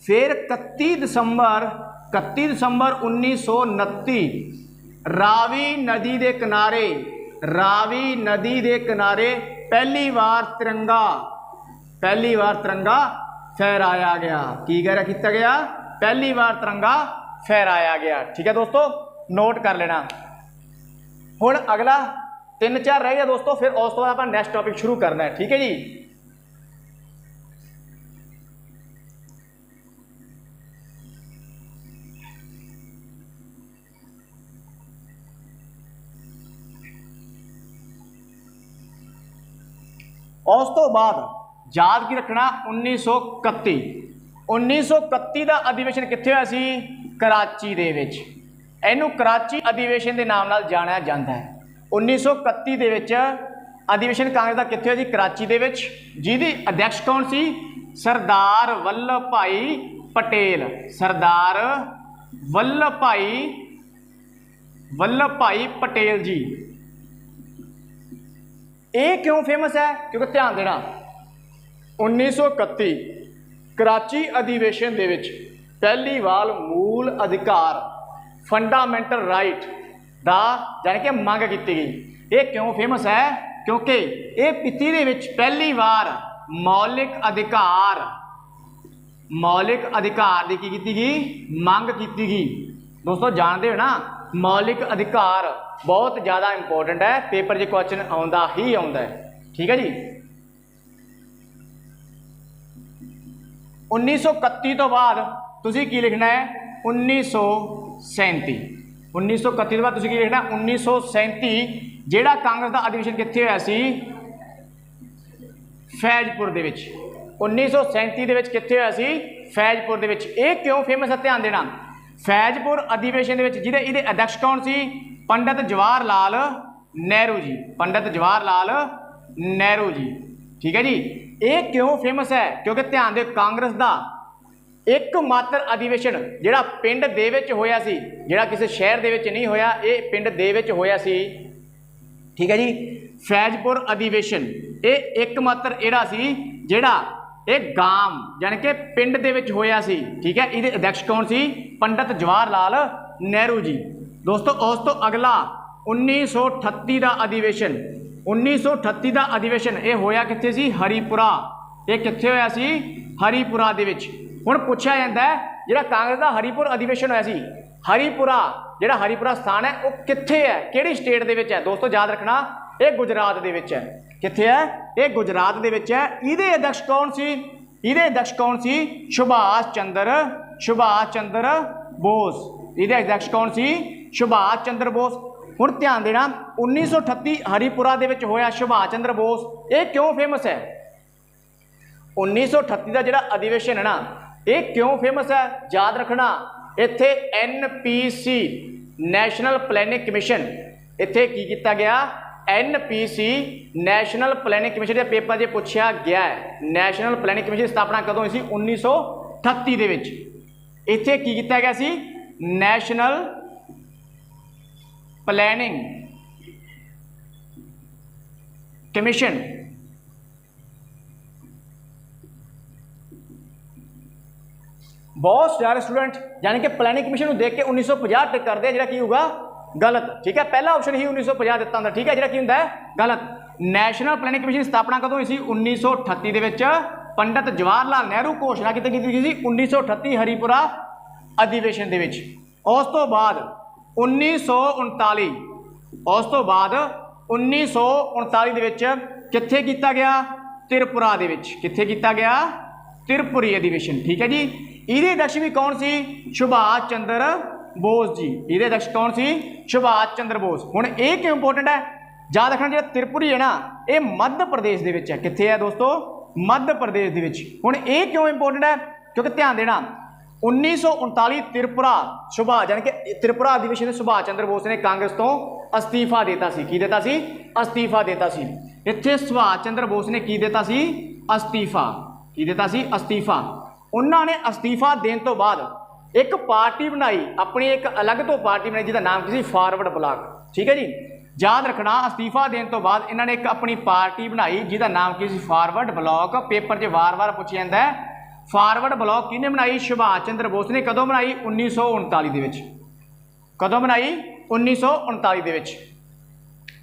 ਫਿਰ 31 ਦਸੰਬਰ 1929 ਰਾਵੀ ਨਦੀ ਦੇ ਕਿਨਾਰੇ ਪਹਿਲੀ ਵਾਰ ਤਿਰੰਗਾ फहराया गया। की किया गया? पहली बार तिरंगा फहराया गया। ठीक है दोस्तों, नोट कर लेना। हुण अगला 3-4 रह गया दोस्तों, फिर उस तो बाद आप नैक्सट टॉपिक शुरू करना है। ठीक है जी, उस तो बाद याद की रखना 1931 ਦਾ ਅਧਿਵੇਸ਼ਨ ਕਿੱਥੇ ਹੋਇਆ ਸੀ? ਕਰਾਚੀ ਦੇ ਵਿੱਚ। ਇਹਨੂੰ ਕਰਾਚੀ ਅਧਿਵੇਸ਼ਨ ਦੇ ਨਾਮ ਨਾਲ ਜਾਣਿਆ ਜਾਂਦਾ ਹੈ। 1931 ਦੇ ਵਿੱਚ ਅਧਿਵੇਸ਼ਨ ਕਾਂਗਰਸ ਦਾ ਕਿੱਥੇ ਹੋਇਆ ਸੀ? ਕਰਾਚੀ ਦੇ ਵਿੱਚ। ਜਿਹਦੀ ਅਧਿਅਕਸ਼ ਕੌਣ ਸੀ? ਸਰਦਾਰ ਵੱਲਭ ਭਾਈ ਪਟੇਲ। ਸਰਦਾਰ ਵੱਲਭ ਭਾਈ ਪਟੇਲ ਜੀ। ਇਹ ਕਿਉਂ ਫੇਮਸ ਹੈ? ਕਿਉਂਕਿ ਧਿਆਨ ਦੇਣਾ 1931 ਕਰਾਚੀ ਅਧਿਵੇਸ਼ਨ ਦੇ ਵਿੱਚ ਪਹਿਲੀ ਵਾਰ ਮੂਲ ਅਧਿਕਾਰ ਫੰਡਾਮੈਂਟਲ ਰਾਈਟ ਦਾ ਜਾਣੀ ਕਿ ਮੰਗ ਕੀਤੀ ਗਈ। ਇਹ ਕਿਉਂ ਫੇਮਸ ਹੈ? ਕਿਉਂਕਿ ਇਹ ਪਿੱਤੀ ਦੇ ਵਿੱਚ ਪਹਿਲੀ ਵਾਰ ਮੌਲਿਕ ਅਧਿਕਾਰ ਦੀ ਕੀ ਕੀਤੀ ਗਈ? ਮੰਗ ਕੀਤੀ ਗਈ। ਦੋਸਤੋ ਜਾਣਦੇ ਹੋ ਨਾ, ਮੌਲਿਕ ਅਧਿਕਾਰ ਬਹੁਤ ਜ਼ਿਆਦਾ ਇੰਪੋਰਟੈਂਟ ਹੈ। ਪੇਪਰ 'ਚ ਕੁਐਸਚਨ ਆਉਂਦਾ ਹੀ ਆਉਂਦਾ ਹੈ। ਠੀਕ ਹੈ ਜੀ, 1931 ਤੋਂ ਬਾਅਦ ਤੁਸੀਂ ਕੀ ਲਿਖਣਾ ਹੈ? 1937। 1931 ਤੋਂ ਬਾਅਦ ਤੁਸੀਂ ਕੀ ਲਿਖਣਾ? 1937। ਜਿਹੜਾ ਕਾਂਗਰਸ ਦਾ ਅਧਿਵੇਸ਼ਨ ਕਿੱਥੇ ਹੋਇਆ ਸੀ? ਫੈਜ਼ਪੁਰ ਦੇ ਵਿੱਚ। 1937 ਦੇ ਵਿੱਚ ਕਿੱਥੇ ਹੋਇਆ ਸੀ? ਫੈਜ਼ਪੁਰ ਦੇ ਵਿੱਚ। ਇਹ ਕਿਉਂ ਫੇਮਸ ਹੈ? ਧਿਆਨ ਦੇਣਾ। ਫੈਜ਼ਪੁਰ ਅਧਿਵੇਸ਼ਨ ਦੇ ਵਿੱਚ ਇਹਦੇ ਅਧਿਅਕਸ਼ ਕੌਣ ਸੀ? ਪੰਡਿਤ ਜਵਾਹਰ ਲਾਲ ਨਹਿਰੂ ਜੀ। ਪੰਡਿਤ ਜਵਾਹਰ ਲਾਲ ਨਹਿਰੂ ਜੀ। ਠੀਕ ਹੈ ਜੀ, ਇਹ ਕਿਉਂ ਫੇਮਸ ਹੈ? ਕਿਉਂਕਿ ਧਿਆਨ ਦਿਓ, ਕਾਂਗਰਸ ਦਾ ਇੱਕ ਮਾਤਰ ਅਧਿਵੇਸ਼ਨ ਜਿਹੜਾ ਪਿੰਡ ਦੇ ਵਿੱਚ ਹੋਇਆ ਸੀ, ਜਿਹੜਾ ਕਿਸੇ ਸ਼ਹਿਰ ਦੇ ਵਿੱਚ ਨਹੀਂ ਹੋਇਆ, ਇਹ ਪਿੰਡ ਦੇ ਵਿੱਚ ਹੋਇਆ ਸੀ। ਠੀਕ ਹੈ ਜੀ, ਫੈਜ਼ਪੁਰ ਅਧਿਵੇਸ਼ਨ ਇਹ ਇੱਕ ਮਾਤਰ ਇਹੜਾ ਸੀ ਜਿਹੜਾ ਇਹ ਗਾਮ ਜਾਣੀ ਕਿ ਪਿੰਡ ਦੇ ਵਿੱਚ ਹੋਇਆ ਸੀ। ਠੀਕ ਹੈ, ਇਹਦੇ ਅਧਿਅਕਸ਼ ਕੌਣ ਸੀ? ਪੰਡਿਤ ਜਵਾਹਰ ਲਾਲ ਨਹਿਰੂ ਜੀ। ਦੋਸਤੋ ਉਸ ਤੋਂ ਅਗਲਾ 1938 ਦਾ ਅਧਿਵੇਸ਼ਨ। 1938 ਦਾ ਅਧਿਵੇਸ਼ਨ ਇਹ ਹੋਇਆ ਕਿੱਥੇ ਸੀ? ਹਰੀਪੁਰਾ। ਇਹ ਕਿੱਥੇ ਹੋਇਆ ਸੀ? ਹਰੀਪੁਰਾ ਦੇ ਵਿੱਚ। ਹੁਣ ਪੁੱਛਿਆ ਜਾਂਦਾ ਜਿਹੜਾ ਕਾਂਗਰਸ ਦਾ ਹਰੀਪੁਰ ਅਧਿਵੇਸ਼ਨ ਹੋਇਆ ਸੀ, ਹਰੀਪੁਰਾ ਜਿਹੜਾ ਹਰੀਪੁਰਾ ਸਥਾਨ ਹੈ ਉਹ ਕਿੱਥੇ ਹੈ? ਕਿਹੜੀ ਸਟੇਟ ਦੇ ਵਿੱਚ ਹੈ? ਦੋਸਤੋ ਯਾਦ ਰੱਖਣਾ, ਇਹ ਗੁਜਰਾਤ ਦੇ ਵਿੱਚ ਹੈ। ਕਿੱਥੇ ਹੈ? ਇਹ ਗੁਜਰਾਤ ਦੇ ਵਿੱਚ ਹੈ। ਇਹਦੇ ਅਧਿਅਕਸ਼ ਕੌਣ ਸੀ? ਇਹਦੇ ਅਧਿਅਕਸ਼ ਕੌਣ ਸੀ? ਸੁਭਾਸ਼ ਚੰਦਰ ਬੋਸ। ਇਹਦੇ ਅਧਿਅਕਸ਼ ਕੌਣ ਸੀ? ਸੁਭਾਸ਼ ਚੰਦਰ ਬੋਸ। ਹੁਣ ਧਿਆਨ ਦੇਣਾ, 1938 ਹਰੀਪੁਰਾ ਦੇ ਵਿੱਚ ਹੋਇਆ ਸੁਭਾਸ਼ ਚੰਦਰ ਬੋਸ। ਇਹ ਕਿਉਂ ਫੇਮਸ ਹੈ? 1938 ਦਾ ਜਿਹੜਾ ਅਧਿਵੇਸ਼ਨ ਹੈ ਨਾ, ਇਹ ਕਿਉਂ ਫੇਮਸ ਹੈ? ਯਾਦ ਰੱਖਣਾ, ਇੱਥੇ NPC ਨੈਸ਼ਨਲ ਪਲੈਨਿੰਗ ਕਮਿਸ਼ਨ, ਇੱਥੇ ਕੀ ਕੀਤਾ ਗਿਆ? NPC ਨੈਸ਼ਨਲ ਪਲੈਨਿੰਗ ਕਮਿਸ਼ਨ ਦੇ ਪੇਪਰ 'ਚ ਪੁੱਛਿਆ ਗਿਆ ਹੈ। ਨੈਸ਼ਨਲ ਪਲੈਨਿੰਗ ਕਮਿਸ਼ਨ ਦੀ ਸਥਾਪਨਾ ਕਦੋਂ ਹੋਈ ਸੀ? 1938 ਦੇ ਵਿੱਚ। ਇੱਥੇ ਕੀ ਕੀਤਾ ਗਿਆ ਸੀ? ਨੈਸ਼ਨਲ ਪਲੈਨਿੰਗ ਕਮਿਸ਼ਨ बहुत सारे स्टूडेंट यानी कि प्लानिंग कमीशन को देख के 1950 टिक करते हैं, जिहड़ा की होगा गलत। ठीक है, पहला ऑप्शन ही 1950 ਦਿੱਤਾ ਹੁੰਦਾ। ठीक है, जिहड़ा की ਹੁੰਦਾ है गलत। नैशनल प्लानिंग कमीशन की स्थापना कदों होई सी? 1938 ਦੇ ਵਿੱਚ पंडित जवाहर लाल नेहरू घोषणा की गई सी 1938 हरीपुरा अधिवेशन ਦੇ ਵਿੱਚ। ਉਸ ਤੋਂ ਬਾਅਦ 1939 ਉਸ ਤੋਂ ਬਾਅਦ 1939 ਦੇ ਵਿੱਚ ਕਿੱਥੇ ਕੀਤਾ ਗਿਆ? त्रिपुरा ਦੇ ਵਿੱਚ। ਕਿੱਥੇ ਕੀਤਾ ਗਿਆ? त्रिपुरी अधिवेशन। ठीक है जी, ਇਹਦੇ ਅਧਿਕਸ਼ ਵੀ ਕੌਣ ਸੀ? ਸੁਭਾਸ਼ ਚੰਦਰ बोस जी। ਇਹਦੇ ਅਧਿਕਸ਼ ਕੌਣ ਸੀ? ਸੁਭਾਸ਼ ਚੰਦਰ बोस। ਹੁਣ ਇਹ ਕਿਉਂ ਇੰਪੋਰਟੈਂਟ ਹੈ? याद रखना, ਜਿਹੜਾ त्रिपुरी है ना, ये मध्य प्रदेश ਦੇ ਵਿੱਚ ਹੈ। ਕਿੱਥੇ ਹੈ ਦੋਸਤੋ? मध्य प्रदेश ਦੇ ਵਿੱਚ। ਹੁਣ ਇਹ ਕਿਉਂ ਇੰਪੋਰਟੈਂਟ ਹੈ? ਕਿਉਂਕਿ ਧਿਆਨ ਦੇਣਾ 1939 त्रिपुरा ਸੁਭਾਸ਼ यानी कि त्रिपुरा अधिवेशन ਦੇ ਸੁਭਾਸ਼ ਚੰਦਰ बोस ਨੇ ਕਾਂਗਰਸ ਤੋਂ ਅਸਤੀਫਾ ਦਿੱਤਾ ਸੀ। ਕੀ ਦਿੱਤਾ ਸੀ? ਅਸਤੀਫਾ ਦਿੱਤਾ ਸੀ। ਇੱਥੇ ਸੁਭਾਸ਼ ਚੰਦਰ बोस ਨੇ ਕੀ ਦਿੱਤਾ ਸੀ? ਅਸਤੀਫਾ। ਕੀ ਦਿੱਤਾ ਸੀ? ਅਸਤੀਫਾ। ਉਹਨਾਂ ਨੇ ਅਸਤੀਫਾ ਦੇਣ ਤੋਂ ਬਾਅਦ ਇੱਕ ਪਾਰਟੀ ਬਣਾਈ, ਆਪਣੀ ਇੱਕ ਅਲੱਗ ਤੋਂ ਪਾਰਟੀ ਬਣਾਈ ਜਿਹਦਾ ਨਾਮ ਕੀ ਸੀ? Forward block. ਠੀਕ ਹੈ ਜੀ, याद रखना, अस्तीफा देने तो बाद इन्होंने एक अपनी पार्टी बनाई जिसका नाम की फॉरवर्ड ब्लॉक। पेपर च वार वार पूछा जाता है, फॉरवर्ड ब्लॉक किने बनाई? सुभाष चंद्र बोस ने। कदों बनाई? 1939 दे विच। कदों बनाई? 1939 दे विच।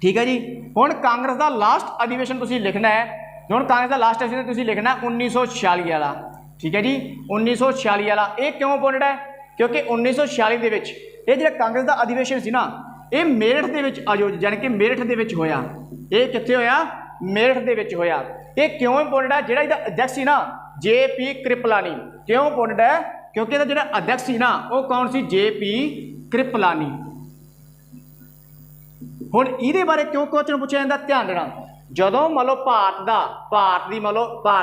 ठीक है जी, हुण कांग्रेस का लास्ट अधिवेशन तुसीं लिखना है। हुण कांग्रेस का लास्ट अधिवेशन तुसीं लिखना 1946 वाला। ठीक है जी, 1946 वाला। ये क्यों इंपोर्टेंट है? क्योंकि 1946 दे विच ये जिहड़ा कांग्रेस का अधिवेशन सी ना, ਇਹ ਮੇਰਠ ਦੇ ਵਿੱਚ ਆਯੋਜਿਤ, ਯਾਨੀ ਕਿ ਮੇਰਠ ਦੇ ਵਿੱਚ ਹੋਇਆ। ਇਹ ਕਿੱਥੇ ਹੋਇਆ? ਮੇਰਠ ਦੇ ਵਿੱਚ ਹੋਇਆ। ਇਹ ਕਿਉਂ ਇੰਪੋਰਟੈਂਟ ਹੈ? ਜਿਹੜਾ ਇਹਦਾ ਅਧਿਕਸ਼ ਸੀ ਨਾ, JP ਕ੍ਰਿਪਲਾਨੀ। ਕਿਉਂ ਇੰਪੋਰਟੈਂਟ ਹੈ? ਕਿਉਂਕਿ ਇਹਦਾ ਜਿਹੜਾ ਅਧਿਕਸ਼ ਸੀ ਨਾ, ਉਹ ਕੌਣ ਸੀ? JP ਕ੍ਰਿਪਲਾਨੀ। ਹੁਣ ਇਹਦੇ ਬਾਰੇ ਕਿਉਂ ਕੁਐਸਚਨ ਪੁੱਛਿਆ ਜਾਂਦਾ? ਧਿਆਨ ਦੇਣਾ, ਜਦੋਂ ਮੰਨ ਲਓ ਭਾਰਤ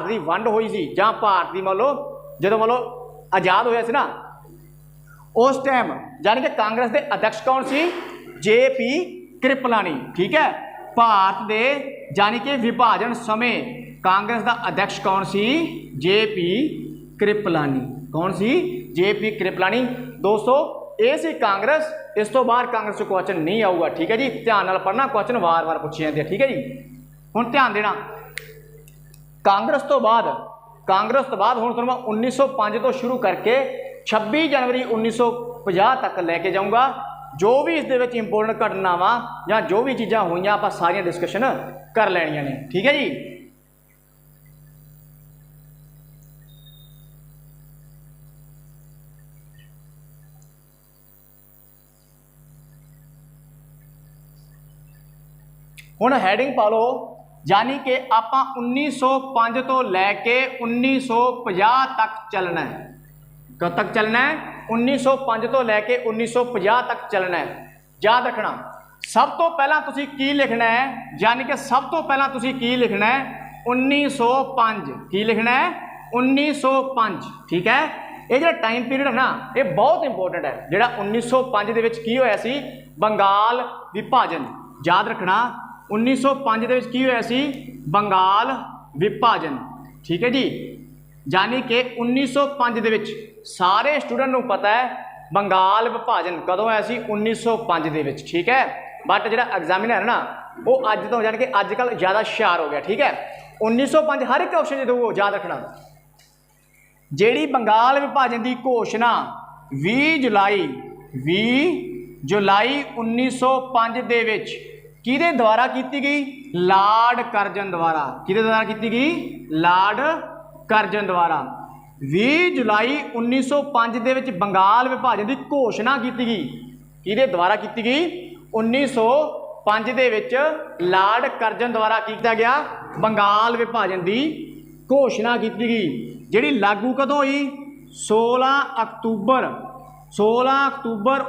ਦੀ ਵੰਡ ਹੋਈ ਸੀ, ਜਾਂ ਭਾਰਤ ਦੀ ਮੰਨ ਲਓ ਜਦੋਂ ਮੰਨ ਲਓ ਆਜ਼ਾਦ ਹੋਇਆ ਸੀ ਨਾ, ਉਸ ਟਾਈਮ ਯਾਨੀ ਕਿ ਕਾਂਗਰਸ ਦੇ ਅਧਿਕਸ਼ ਕੌਣ ਸੀ? JP ਕ੍ਰਿਪਲਾਨੀ। ਠੀਕ ਹੈ, ਭਾਰਤ ਦੇ ਯਾਨੀ ਕਿ ਵਿਭਾਜਨ ਸਮੇਂ ਕਾਂਗਰਸ ਦਾ ਅਧਿਕਸ਼ ਕੌਣ ਸੀ? JP ਕ੍ਰਿਪਲਾਨੀ। ਕੌਣ ਸੀ? JP ਕ੍ਰਿਪਲਾਨੀ। ਦੋਸਤੋ ਇਹ ਸੀ ਕਾਂਗਰਸ। ਇਸ ਤੋਂ ਬਾਹਰ ਕਾਂਗਰਸ ਤੋਂ ਕੁਐਸਚਨ ਨਹੀਂ ਆਊਗਾ। ਠੀਕ ਹੈ ਜੀ, ਧਿਆਨ ਨਾਲ ਪੜ੍ਹਨਾ, ਕੁਐਸਚਨ ਵਾਰ-ਵਾਰ ਪੁੱਛੇ ਜਾਂਦੇ ਆ। ਠੀਕ ਹੈ ਜੀ, ਹੁਣ ਧਿਆਨ ਦੇਣਾ, ਕਾਂਗਰਸ ਤੋਂ ਬਾਅਦ ਹੁਣ ਤੁਹਾਨੂੰ ਮੈਂ 1905 ਤੋਂ ਸ਼ੁਰੂ ਕਰਕੇ 26 जनवरी 1950 ਤੱਕ ਲੈ ਕੇ ਜਾਊਂਗਾ। जो भी इस दे विच इंपोर्टेंट घटनावां या जो भी चीज़ां होईयां आपां सारियां डिस्कशन कर लैणियां ने। ठीक है जी, हुण हैडिंग पा लो, यानी कि आपां 1905 तो लैके 1950 तक चलना है। कब तक चलना है? 1905 तो लैके 1950 तक चलना है। याद रखना, सब तो पहला तुसी की लिखना है, यानी कि सब तो पहला तुसी की लिखना है 1905। की लिखना है? 1905। ठीक है, ये जो टाइम पीरियड है ना, ये बहुत इंपोर्टेंट है। जो 1905 ਦੇ ਵਿੱਚ ਕੀ ਹੋਇਆ ਸੀ? ਬੰਗਾਲ ਵਿਭਾਜਨ। याद रखना, 1905 ਦੇ ਵਿੱਚ ਕੀ ਹੋਇਆ ਸੀ? ਬੰਗਾਲ ਵਿਭਾਜਨ। ठीक है जी, यानी कि 1905 ਦੇ ਵਿੱਚ ਸਾਰੇ ਸਟੂਡੈਂਟ ਨੂੰ ਪਤਾ ਹੈ ਬੰਗਾਲ ਵਿਭਾਜਨ ਕਦੋਂ ਹੋਇਆ ਸੀ? 1905 ਦੇ ਵਿੱਚ। ਠੀਕ ਹੈ, ਬਟ ਜਿਹੜਾ ਐਗਜ਼ਾਮੀਨਰ ਹੈ ਨਾ, ਉਹ ਅੱਜ ਤੋਂ ਜਾਣ ਕੇ ਅੱਜ ਕੱਲ੍ਹ ਜ਼ਿਆਦਾ ਹੁਸ਼ਿਆਰ ਹੋ ਗਿਆ। ਠੀਕ ਹੈ, 1905 ਹਰ ਇੱਕ ਆਪਸ਼ਨ ਜਦੋਂ ਯਾਦ ਰੱਖਣਾ। ਜਿਹੜੀ ਬੰਗਾਲ ਵਿਭਾਜਨ ਦੀ ਘੋਸ਼ਣਾ 20 ਜੁਲਾਈ 1905 ਦੇ ਵਿੱਚ ਕਿਹਦੇ ਦੁਆਰਾ ਕੀਤੀ ਗਈ? ਲਾਰਡ ਕਰਜ਼ਨ ਦੁਆਰਾ। ਕਿਹਦੇ ਦੁਆਰਾ ਕੀਤੀ ਗਈ? ਲਾਰਡ ਕਰਜ਼ਨ ਦੁਆਰਾ। 20 ਜੁਲਾਈ 1905 ਦੇ ਵਿੱਚ ਬੰਗਾਲ ਵਿਭਾਜਨ ਦੀ ਘੋਸ਼ਣਾ ਕੀਤੀ ਗਈ। ਕਿਹਦੇ ਦੁਆਰਾ ਕੀਤੀ ਗਈ? 1905 ਦੇ ਵਿੱਚ ਲਾਰਡ ਕਰਜ਼ਨ ਦੁਆਰਾ ਕੀਤਾ ਗਿਆ ਬੰਗਾਲ ਵਿਭਾਜਨ ਦੀ ਘੋਸ਼ਣਾ ਕੀਤੀ ਗਈ, ਜਿਹੜੀ ਲਾਗੂ ਕਦੋਂ ਹੋਈ? 16 ਅਕਤੂਬਰ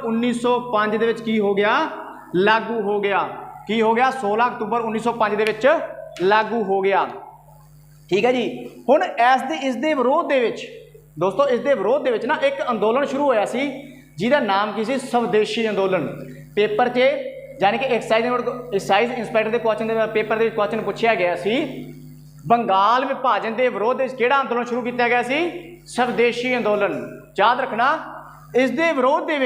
1905 ਦੇ ਵਿੱਚ ਕੀ ਹੋ ਗਿਆ? ਲਾਗੂ ਹੋ ਗਿਆ। ਕੀ ਹੋ ਗਿਆ? 16 ਅਕਤੂਬਰ 1905 ਦੇ ਵਿੱਚ ਲਾਗੂ ਹੋ ਗਿਆ। ठीक है जी, हुण इस दे विरोध दे विच दोस्तों, इस दे विरोध दे विच ना एक अंदोलन शुरू होया सी जिहदा नाम की सी? स्वदेशी अंदोलन। पेपर च यानी कि एक्साइज इंस्पैक्टर के क्वेश्चन पेपर के क्वेश्चन पूछा गया सी, बंगाल विभाजन के विरोध में किहड़ा अंदोलन शुरू किया गया सी? स्वदेशी अंदोलन। याद रखना, इस दे विरोध दे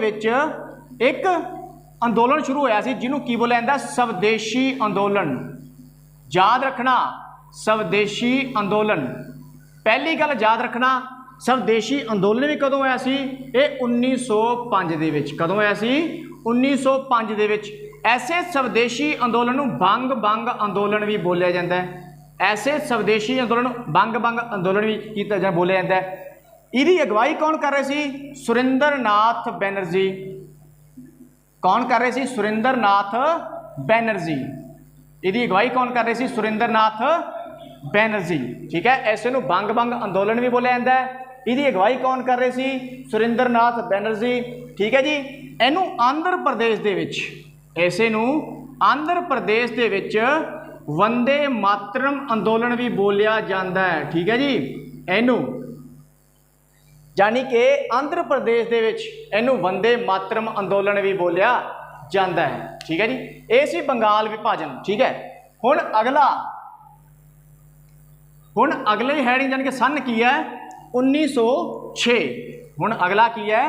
विच एक अंदोलन शुरू होया सी जिन्हों की बोलिया जाता? स्वदेशी अंदोलन। याद रखना, स्वदेशी अंदोलन। पहली गल याद रखना, स्वदेशी अंदोलन भी कदों होया सी? ये 1905 दे विच। कदों होया सी? 1905 दे विच। ऐसे स्वदेशी अंदोलन नूं बंग बंग अंदोलन भी बोलिया जाता है। ऐसे स्वदेशी अंदोलन बंग बंग अंदोलन भी कीता जा बोलिया जाता है। इसकी अगवाई कौन कर रहे सी? सुरेंद्र नाथ बैनर्जी। कौन कर रहे सी? सुरेंद्र नाथ बैनर्जी। इसकी अगवाई कौन कर रहे सी? सुरेंद्र नाथ बैनर्जी। ठीक है, ऐसे नूं बंग बंग अंदोलन भी बोलिया जाता है। इसकी अगवाई कौन कर रहे सी? सुरेंद्र नाथ बैनर्जी। ठीक है जी। इनू आंध्र प्रदेश दे विच, ऐसे नूं आंध्र प्रदेश दे विच वंदे मातरम अंदोलन भी बोलिया जाता है। ठीक है जी। इनू यानी कि आंध्र प्रदेश दे विच इनू वंदे मातरम अंदोलन भी बोलिया जाता है। ठीक है जी। ये सी बंगाल विभाजन। ठीक है, हुण अगला हुण अगले हैडिंग यानी कि सन की है 1906। हुण अगला की है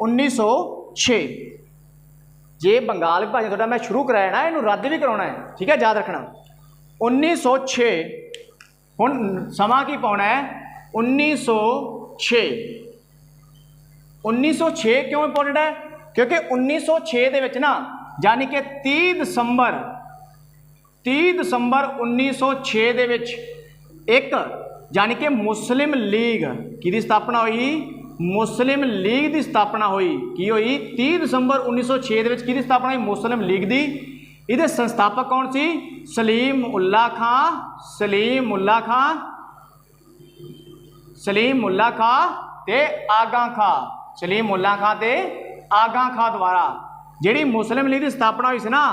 1906। जे बंगाल विभाजन थोड़ा मैं शुरू कराया ना, इनू रद्द भी कराना है। ठीक है, याद रखना 1906। हुण समा की पाउणा है 1906। 1906 क्यों इंपोर्टेंट है? क्योंकि 1906 दे विच ना यानी कि 30 दिसंबर 1906 दे विच एक यानी कि मुस्लिम लीग की स्थापना हुई। मुस्लिम लीग की स्थापना हुई। की हुई? 30 दिसंबर 1906 दे विच की स्थापना हुई? मुस्लिम लीग की। इहदे संस्थापक कौन सी? सलीम उल्ला खां। सलीम उल्ला खां, सलीम उल्ला खां ते आगा खां। सलीम उल्ला खां ते आगा खां द्वारा जिहड़ी मुस्लिम लीग की स्थापना हुई सी ना,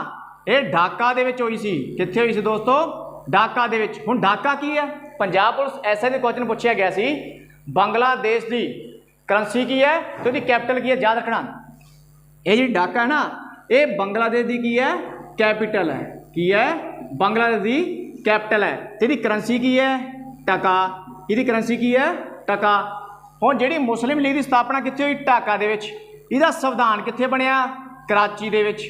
ये ढाका दे विच हुई सी। कित्थे हुई सी दोस्तों? ढाका दे विच। हुण ढाका की है? पंजाब पुलिस ऐसे क्वेश्चन पूछा गया सी। बांग्लादेश की करंसी की है तो उसकी कैपिटल की है, याद रखना। ये जी ढाका है ना, ये बांग्लादेश की है? कैपिटल है। की है? बांग्लादेश की कैपिटल है। इसकी करंसी की है? टका। इसकी करंसी की है? टका। हुण जिहड़ी मुस्लिम लीग की स्थापना कित्थे हुई? ढाका दे विच। इहदा संविधान कित्थे बनया? कराची दे विच।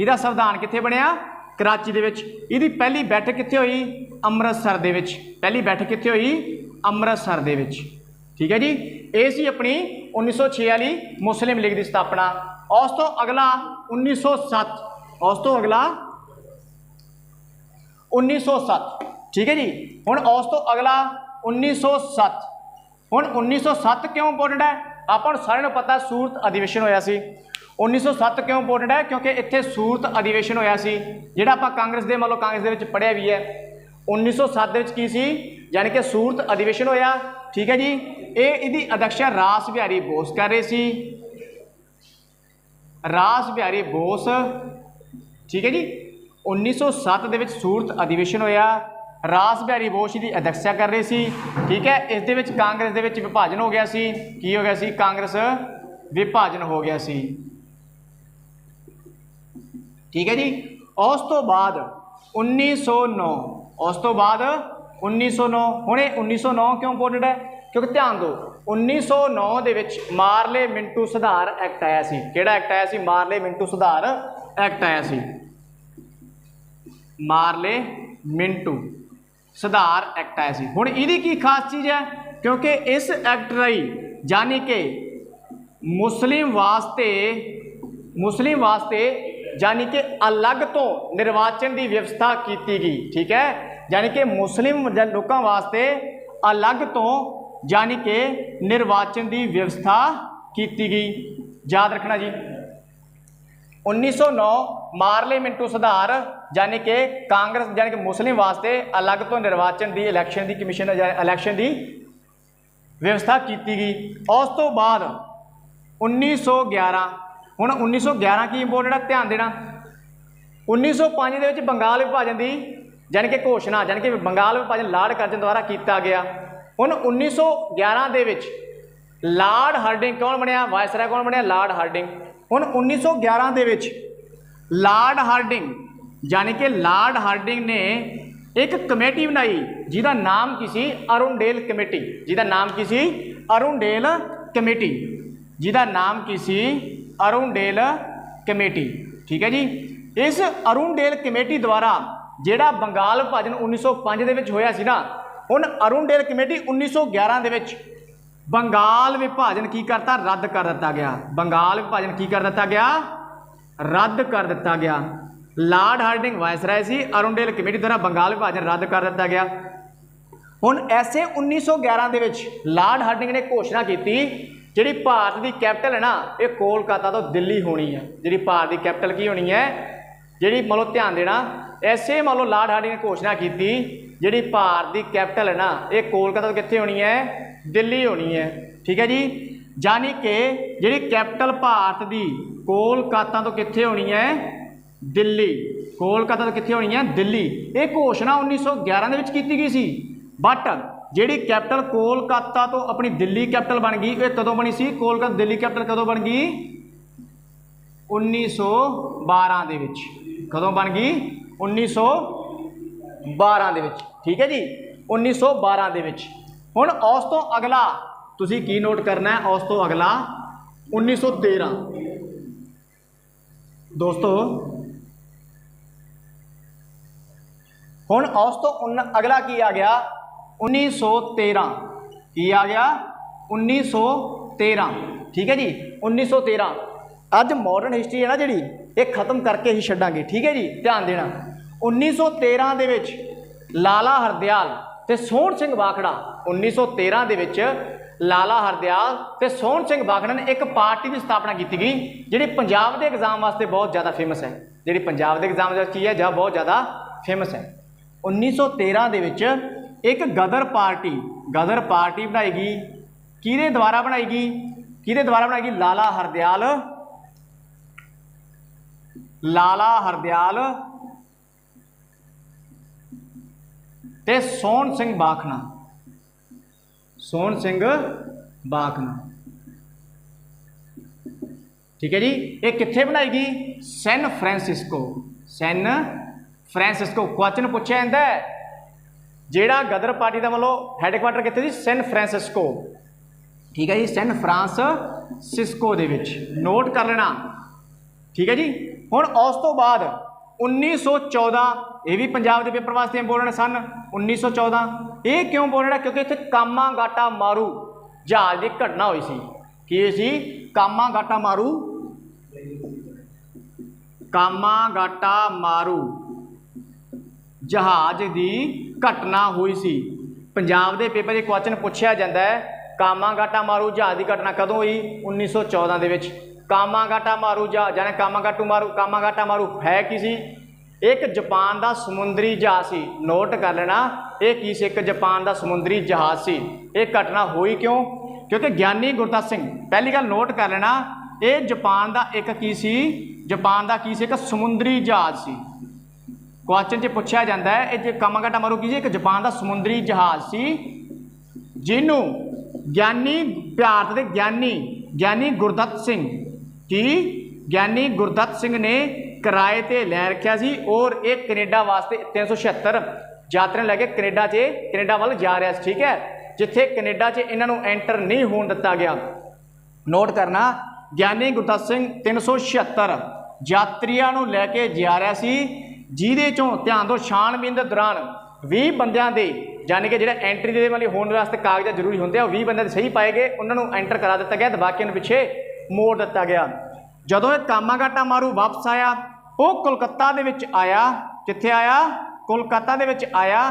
इहदा संविधान कित्थे बनया? कराची दे विच। इहदी पहली बैठक कित्थे हुई? अमृतसर दे विच। पहली बैठक कित्थे हुई? अमृतसर दे विच। ठीक है जी। ये सी अपनी 1906 वाली मुस्लिम लीग की स्थापना। उस तो अगला 1907। उस तो अगला 1907। ठीक है जी। हुण उस तो अगला 1907। हुण 1907 क्यों इंपोर्टेंट है? आपां नूं सारिआं नूं पता सूरत अधिवेशन होया सी। 1907 क्यों इंपोर्टेंट है? क्योंकि इत्थे सूरत अधिवेशन होया सी, जिहड़ा आपां कांग्रेस दे मतलब कांग्रेस दे विच पढ़िया भी है। 1907 दे विच की सी? यानी कि सूरत अधिवेशन होया। ठीक है जी। ये इहदी अध्यक्षता रास बिहारी बोस कर रहे सी। रास बिहारी बोस। ठीक है जी। 1907 दे विच सूरत अधिवेशन होया। रास बिहारी बोस की अध्यक्षता कर रहे सी। ठीक है। इस दे विच कांग्रेस दे विच विभाजन हो गया सी। की हो गया सी? कांग्रेस विभाजन हो गया सी। ठीक है जी। उस तो बाद 1909। उस तो बाद 1909। हुणे 1909 क्यों इंपोर्टेंट है? क्योंकि ध्यान दो 1909 दे विच मारले मिंटू सुधार एक्ट आया सी। किहड़ा एक्ट आया सी? मारले मिंटू सुधार एक्ट आया सी। मारले मिंटू सुधार एक्ट आया सी। हुण इहदी की खास चीज़ है? क्योंकि इस एक्ट राही यानी कि मुस्लिम वास्ते यानी कि अलग तो निर्वाचन की व्यवस्था की गई। ठीक है, यानी कि मुस्लिम लोगों वास्ते अलग तो यानी कि निर्वाचन की व्यवस्था की गई। याद रखना जी। 1909 मारले मिंटू सुधार यानी कि कांग्रेस यानी कि मुस्लिम वास्ते अलग तो निर्वाचन की इलैक्शन की कमीशन इलैक्शन की व्यवस्था की गई। उस तो बाद 1911। हुण 1911 की इंपोर्टेंट है? ध्यान देना। 1905 दे विच बंगाल विभाजन की यानी कि घोषणा यानी कि बंगाल विभाजन लॉर्ड कर्जन द्वारा किया गया। हुण 1911 दे विच लॉर्ड हार्डिंग कौन बनया? वायसराय कौन बनया? Lord Hardinge. हुण 1911 दे विच लॉर्ड हार्डिंग यानी कि लॉर्ड हार्डिंग ने एक कमेटी बनाई जिसका नाम की सी अरुणडेल कमेटी। जिसका नाम की सी अरुणडेल कमेटी। जिसका नाम की सी अरुणडेल कमेटी। ठीक है जी। इस अरुणडेल कमेटी द्वारा जिहड़ा बंगाल विभाजन 1905 दे विच होया सी ना, हुण अरुणडेल कमेटी 1911 दे विच ਬੰਗਾਲ ਵਿਭਾਜਨ ਕੀ ਕਰਤਾ, ਰੱਦ ਕਰ ਦਿੱਤਾ ਗਿਆ। ਬੰਗਾਲ ਵਿਭਾਜਨ ਕੀ ਕਰ ਦਿੱਤਾ ਗਿਆ, ਰੱਦ ਕਰ ਦਿੱਤਾ ਗਿਆ। ਲਾਰਡ ਹਾਰਡਿੰਗ ਵਾਇਸਰਾਏ ਸੀ, ਅਰੁਣਡੇਲ ਕਮੇਟੀ ਦੁਆਰਾ ਬੰਗਾਲ ਵਿਭਾਜਨ ਰੱਦ ਕਰ ਦਿੱਤਾ ਗਿਆ। ਹੁਣ ਐਸੇ 1911 ਦੇ ਵਿੱਚ ਲਾਰਡ ਹਾਰਡਿੰਗ ਨੇ ਘੋਸ਼ਣਾ ਕੀਤੀ ਜਿਹੜੀ ਭਾਰਤ ਦੀ ਕੈਪੀਟਲ ਹੈ ਨਾ ਇਹ ਕੋਲਕਾਤਾ ਤੋਂ ਦਿੱਲੀ ਹੋਣੀ ਹੈ। ਜਿਹੜੀ ਭਾਰਤ ਦੀ ਕੈਪੀਟਲ ਕੀ ਹੋਣੀ ਹੈ, ਜਿਹੜੀ ਮੰਨ ਲਓ ਧਿਆਨ ਦੇਣਾ, ਐਸੇ ਮੰਨ ਲਓ ਲਾਰਡ ਹਾਰਡਿੰਗ ਨੇ ਘੋਸ਼ਣਾ ਕੀਤੀ ਜਿਹੜੀ ਭਾਰਤ ਦੀ ਕੈਪੀਟਲ ਹੈ ਨਾ ਇਹ ਕੋਲਕਾਤਾ ਤੋਂ ਕਿੱਥੇ ਹੋਣੀ ਹੈ, ਦਿੱਲੀ ਹੋਣੀ ਹੈ। ਠੀਕ ਹੈ ਜੀ, ਯਾਨੀ ਕਿ ਜਿਹੜੀ ਕੈਪੀਟਲ ਭਾਰਤ ਦੀ ਕੋਲਕਾਤਾ ਤੋਂ ਕਿੱਥੇ ਹੋਣੀ ਹੈ, ਦਿੱਲੀ। ਕੋਲਕਾਤਾ ਤੋਂ ਕਿੱਥੇ ਹੋਣੀ ਹੈ, ਦਿੱਲੀ। ਇਹ ਘੋਸ਼ਣਾ 1911 ਦੇ ਵਿੱਚ ਕੀਤੀ ਗਈ ਸੀ। ਬਟ ਜਿਹੜੀ ਕੈਪੀਟਲ ਕੋਲਕਾਤਾ ਤੋਂ ਆਪਣੀ ਦਿੱਲੀ ਕੈਪੀਟਲ ਬਣ ਗਈ ਇਹ ਕਦੋਂ ਬਣੀ ਸੀ, ਕੋਲਕਾਤਾ ਦਿੱਲੀ ਕੈਪੀਟਲ ਕਦੋਂ ਬਣ ਗਈ, 1912 ਦੇ ਵਿੱਚ। ਕਦੋਂ ਬਣ ਗਈ, 1912 ਦੇ ਵਿੱਚ। ਠੀਕ ਹੈ ਜੀ, 1912 ਦੇ ਵਿੱਚ। ਹੁਣ ਉਸ ਤੋਂ ਅਗਲਾ ਤੁਸੀਂ ਕੀ ਨੋਟ ਕਰਨਾ ਹੈ, ਉਸ ਤੋਂ ਅਗਲਾ 1913 ਦੋਸਤੋ। ਹੁਣ ਉਸ ਤੋਂ ਅਗਲਾ ਕੀ ਆ ਗਿਆ, 1913। ਕੀ ਆ ਗਿਆ, 1913। ਠੀਕ ਹੈ ਜੀ, 1913। ਅੱਜ ਮਾਡਰਨ ਹਿਸਟਰੀ ਹੈ ਨਾ ਜਿਹੜੀ ਇਹ ਖਤਮ ਕਰਕੇ ਹੀ ਛੱਡਾਂਗੇ। ਠੀਕ ਹੈ ਜੀ, ਧਿਆਨ ਦੇਣਾ। 1913 ਦੇ ਵਿੱਚ ਲਾਲਾ ਹਰਦਿਆਲ ਤੇ ਸੋਹਣ ਸਿੰਘ ਬਾਖੜਾ, 1913 ਦੇ ਵਿੱਚ ਲਾਲਾ ਹਰਦਿਆਲ ਤੇ ਸੋਹਣ ਸਿੰਘ ਬਾਖੜਾ ਨੇ ਇੱਕ ਪਾਰਟੀ ਦੀ ਸਥਾਪਨਾ ਕੀਤੀ ਗਈ ਜਿਹੜੀ ਪੰਜਾਬ ਦੇ ਐਗਜ਼ਾਮ ਵਾਸਤੇ ਬਹੁਤ ਜ਼ਿਆਦਾ ਫੇਮਸ ਹੈ। ਜਿਹੜੀ ਪੰਜਾਬ ਦੇ ਐਗਜ਼ਾਮ ਵਾਸਤੇ ਕੀ ਹੈ ਜਾਂ ਬਹੁਤ ਜ਼ਿਆਦਾ ਫੇਮਸ ਹੈ। 1913 ਦੇ ਵਿੱਚ ਇੱਕ ਗਦਰ ਪਾਰਟੀ ਬਣਾਈ ਗਈ। ਕਿਹਦੇ ਦੁਆਰਾ ਬਣਾਈ ਗਈ, ਕਿਹਦੇ ਦੁਆਰਾ ਬਣਾਈ ਗਈ, ਲਾਲਾ ਹਰਦਿਆਲ ਤੇ ਸੋਹਣ ਸਿੰਘ ਬਾਖਣਾ। ਠੀਕ ਹੈ ਜੀ, ਇਹ ਕਿੱਥੇ ਬਣਾਈ ਗਈ, ਸੈਨ ਫ੍ਰਾਂਸਿਸਕੋ। ਕੁਐਸਚਨ ਪੁੱਛਿਆ ਜਾਂਦਾ ਹੈ ਜਿਹੜਾ ਗਦਰ ਪਾਰਟੀ ਦਾ ਮਤਲਬ ਹੈੱਡਕੁਆਟਰ ਕਿੱਥੇ ਸੀ, ਸੈਨ ਫ੍ਰਾਂਸਿਸਕੋ। ਠੀਕ ਹੈ ਜੀ, ਸੈਨ ਫ੍ਰਾਂਸਿਸਕੋ ਦੇ ਵਿੱਚ ਨੋਟ ਕਰ ਲੈਣਾ। ਠੀਕ ਹੈ ਜੀ, ਹੁਣ ਉਸ ਤੋਂ ਬਾਅਦ 1914 ਇਹ ਵੀ ਪੰਜਾਬ ਦੇ ਪੇਪਰ ਵਾਸਤੇ ਇੰਪੋਰਟੈਂਟ ਸਨ। 1914 ਇਹ ਕਿਉਂ ਇੰਪੋਰਟੈਂਟ, ਕਿਉਂਕਿ ਇੱਥੇ ਕਾਮਾਗਾਟਾ ਮਾਰੂ ਜਹਾਜ਼ ਦੀ ਘਟਨਾ ਹੋਈ ਸੀ। ਕੀ ਸੀ, ਕਾਮਾਗਾਟਾ ਮਾਰੂ ਜਹਾਜ਼ ਦੀ ਘਟਨਾ ਹੋਈ ਸੀ। ਪੰਜਾਬ ਦੇ ਪੇਪਰ 'ਚ ਕੁਐਸਚਨ ਪੁੱਛਿਆ ਜਾਂਦਾ ਹੈ ਕਾਮਾਗਾਟਾ ਮਾਰੂ ਜਹਾਜ਼ ਦੀ ਘਟਨਾ ਕਦੋਂ ਹੋਈ, 1914 ਦੇ ਵਿੱਚ। ਕਾਮਾਗਾਟਾ ਮਾਰੂ ਜਾਨੇ ਕਾਮਾਗਾਟਾ ਮਾਰੂ ਹੈ ਕੀ ਸੀ, ਇੱਕ ਜਾਪਾਨ ਦਾ ਸਮੁੰਦਰੀ ਜਹਾਜ਼ ਸੀ। ਨੋਟ ਕਰ ਲੈਣਾ ਇਹ ਕੀ ਸੀ, ਇੱਕ ਜਾਪਾਨ ਦਾ ਸਮੁੰਦਰੀ ਜਹਾਜ਼ ਸੀ। ਇਹ ਘਟਨਾ ਹੋਈ ਕਿਉਂ, ਕਿਉਂਕਿ ਗਿਆਨੀ ਗੁਰਦੱਤ ਸਿੰਘ, ਪਹਿਲੀ ਗੱਲ ਨੋਟ ਕਰ ਲੈਣਾ ਇਹ ਜਾਪਾਨ ਦਾ ਇੱਕ ਕੀ ਸੀ, ਇੱਕ ਸਮੁੰਦਰੀ ਜਹਾਜ਼ ਸੀ। ਕੁਐਸਚਨ 'ਚ ਪੁੱਛਿਆ ਜਾਂਦਾ ਹੈ ਇਹ ਕਾਮਾਗਾਟਾ ਮਾਰੂ ਕੀ ਸੀ, ਇੱਕ ਜਾਪਾਨ ਦਾ ਸਮੁੰਦਰੀ ਜਹਾਜ਼ ਸੀ ਜਿਹਨੂੰ ਭਾਰਤ ਦੇ ਗਿਆਨੀ ਗੁਰਦੱਤ ਸਿੰਘ ਨੇ ਕਿਰਾਏ ਤੇ ਲੈ ਰੱਖਿਆ ਸੀ। ਔਰ ਇਹ ਕੈਨੇਡਾ ਵਾਸਤੇ 376 ਯਾਤਰੀਆਂ ਲੈ ਕੇ ਕੈਨੇਡਾ ਵੱਲ ਜਾ ਰਿਹਾ ਸੀ। ਠੀਕ ਹੈ, ਜਿੱਥੇ ਕੈਨੇਡਾ 'ਚ ਇਹਨਾਂ ਨੂੰ ਐਂਟਰ ਨਹੀਂ ਹੋਣ ਦਿੱਤਾ ਗਿਆ। ਨੋਟ ਕਰਨਾ ਗਿਆਨੀ ਗੁਰਦੱਤ ਸਿੰਘ 376 ਯਾਤਰੀਆਂ ਨੂੰ ਲੈ ਕੇ ਜਾ ਰਿਹਾ ਸੀ, ਜਿਹਦੇ ਚੋਂ ਧਿਆਨ ਦਿਓ ਛਾਣਬੀਨ ਦੇ ਦੌਰਾਨ 20 ਬੰਦਿਆਂ ਦੇ ਯਾਨੀ ਕਿ ਜਿਹੜਾ ਐਂਟਰੀ ਦੇ ਵਾਲੀ ਹੋਣ ਵਾਸਤੇ ਕਾਗਜ਼ਾਤ ਜ਼ਰੂਰੀ ਹੁੰਦੇ ਆ ਉਹ 20 ਬੰਦਿਆਂ ਦੇ ਸਹੀ ਪਾਏ ਗਏ, ਉਹਨਾਂ ਨੂੰ ਐਂਟਰ ਕਰਾ ਦਿੱਤਾ ਗਿਆ ਤੇ ਬਾਕੀਆਂ ਨੂੰ ਪਿੱਛੇ ਮੋੜ ਦਿੱਤਾ ਗਿਆ। ਜਦੋਂ ਇਹ ਕਾਮਾਗਾਟਾ ਮਾਰੂ ਵਾਪਸ ਆਇਆ ਉਹ ਕੋਲਕਾਤਾ ਦੇ ਵਿੱਚ ਆਇਆ। ਕਿੱਥੇ ਆਇਆ, ਕੋਲਕਾਤਾ ਦੇ ਵਿੱਚ ਆਇਆ।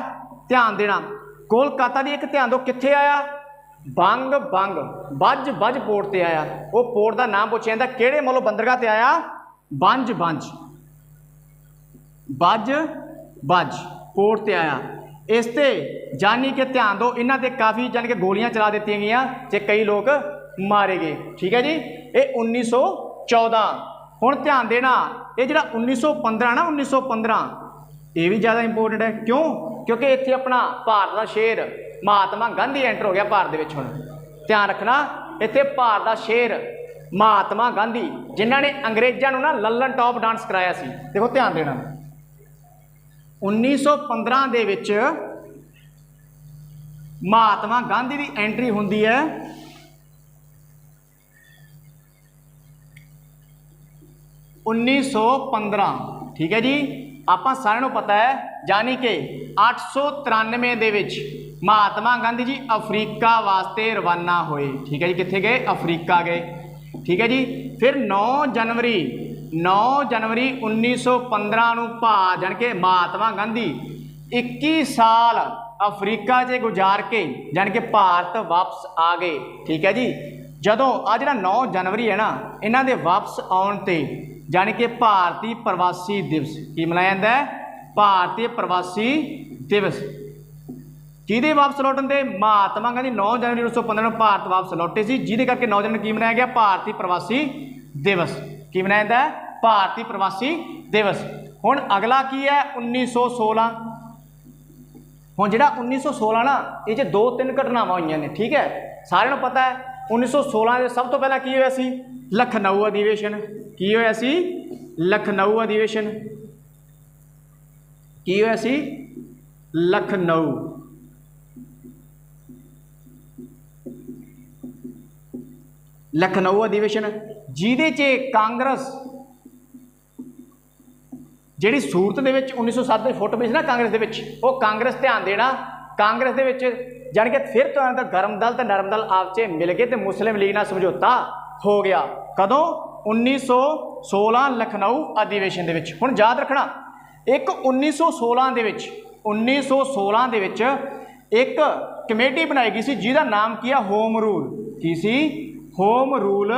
ਧਿਆਨ ਦੇਣਾ ਕੋਲਕਾਤਾ ਦੀ ਇੱਕ ਧਿਆਨ ਦਿਓ ਕਿੱਥੇ ਆਇਆ, ਬੱਜ ਪੋਰਟ ਤੇ ਆਇਆ। ਉਹ ਪੋਰਟ ਦਾ ਨਾਮ ਪੁੱਛਿਆ ਜਾਂਦਾ ਕਿਹੜੇ ਮਤਲਬ ਬੰਦਰਗਾਹ ਤੇ ਆਇਆ, ਬੱਜ ਪੋਰਟ ਤੇ ਆਇਆ। ਇਸ ਤੇ ਜਾਨੀ ਕਿ ਧਿਆਨ ਦਿਓ ਇਹਨਾਂ ਤੇ ਕਾਫੀ ਜਾਨੀ ਕਿ ਗੋਲੀਆਂ ਚਲਾ ਦਿੱਤੀਆਂ ਗਈਆਂ ਤੇ ਕਈ ਲੋਕ ਮਾਰੇ ਗਏ। ਠੀਕ ਹੈ ਜੀ, ਇਹ 1914। ਹੁਣ ਧਿਆਨ ਦੇਣਾ ਇਹ ਜਿਹੜਾ 1915 ਨਾ 1915 ਇਹ ਵੀ ਜ਼ਿਆਦਾ ਇੰਪੋਰਟੈਂਟ ਹੈ। ਕਿਉਂ, ਕਿਉਂਕਿ ਇੱਥੇ ਆਪਣਾ ਭਾਰਤ ਦਾ ਸ਼ੇਰ ਮਹਾਤਮਾ ਗਾਂਧੀ ਐਂਟਰ ਹੋ ਗਿਆ ਭਾਰਤ ਦੇ ਵਿੱਚ। ਹੁਣ ਧਿਆਨ ਰੱਖਣਾ ਇੱਥੇ ਭਾਰਤ ਦਾ ਸ਼ੇਰ ਮਹਾਤਮਾ ਗਾਂਧੀ ਜਿਨ੍ਹਾਂ ਨੇ ਅੰਗਰੇਜ਼ਾਂ ਨੂੰ ਨਾ ਲੱਲਨ ਟੌਪ ਡਾਂਸ ਕਰਾਇਆ ਸੀ। ਦੇਖੋ ਧਿਆਨ ਦੇਣਾ 1915 ਦੇ ਵਿੱਚ ਮਹਾਤਮਾ ਗਾਂਧੀ ਦੀ ਐਂਟਰੀ ਹੁੰਦੀ ਹੈ 1915। ਠੀਕ ਹੈ ਜੀ, ਆਪਾਂ ਸਾਰਿਆਂ ਨੂੰ ਪਤਾ ਹੈ ਜਾਨੀ ਕਿ 893 ਦੇ ਵਿੱਚ महात्मा गांधी जी अफ्रीका वास्ते रवाना होए। ठीक है जी, कित्थे गए? अफ्रीका गए। ठीक है जी। फिर 9 जनवरी 1915 ਨੂੰ जान के महात्मा गांधी 21 साल अफ्रीका 'ਚ गुजार के जान के भारत वापस आ गए। ठीक है जी। जदों आ जिहड़ा 9 जनवरी है ना, इन्हां दे वापस आउण ते जान के भारतीय प्रवासी दिवस की मनाया जाता है? भारतीय प्रवासी दिवस। किहदे वापस लौटन दे? महात्मा गांधी 9 जनवरी 1915 ਨੂੰ भारत वापस लौटे सी, जिहदे करके 9 जनवरी की मनाया गया? भारतीय प्रवासी दिवस। की मनाया जाता है? भारतीय प्रवासी दिवस। हुण अगला की है? 1916। हुण जिहड़ा 1916 ना, ये 2-3 घटनावां होईयां ने। ठीक है, सारिआं नूं पता है 1916 ਦੇ सब तो पहला की होया सी? लखनऊ अधिवेशन। की होया सी? लखनऊ अधिवेशन। की होया सी? लखनऊ। लखनऊ अधिवेशन जिहदे च कांग्रेस जिहड़ी सूरत दे विच 1907 ਦੀ फोटो पेश ना कांग्रेस दे विच, वो कांग्रेस ध्यान देना, कांग्रेस दे विच जान के फिर तो गर्म दल तो नरम दल आपस मिल गए तो मुस्लिम लीग नाल समझौता हो गया। कदों? 1916 लखनऊ अधिवेशन दे विच। हुण याद रखना, एक 1916 दे विच 1916 दे विच एक कमेटी बनाई गई सी जिहदा नाम की है होम रूल। की सी? होम रूल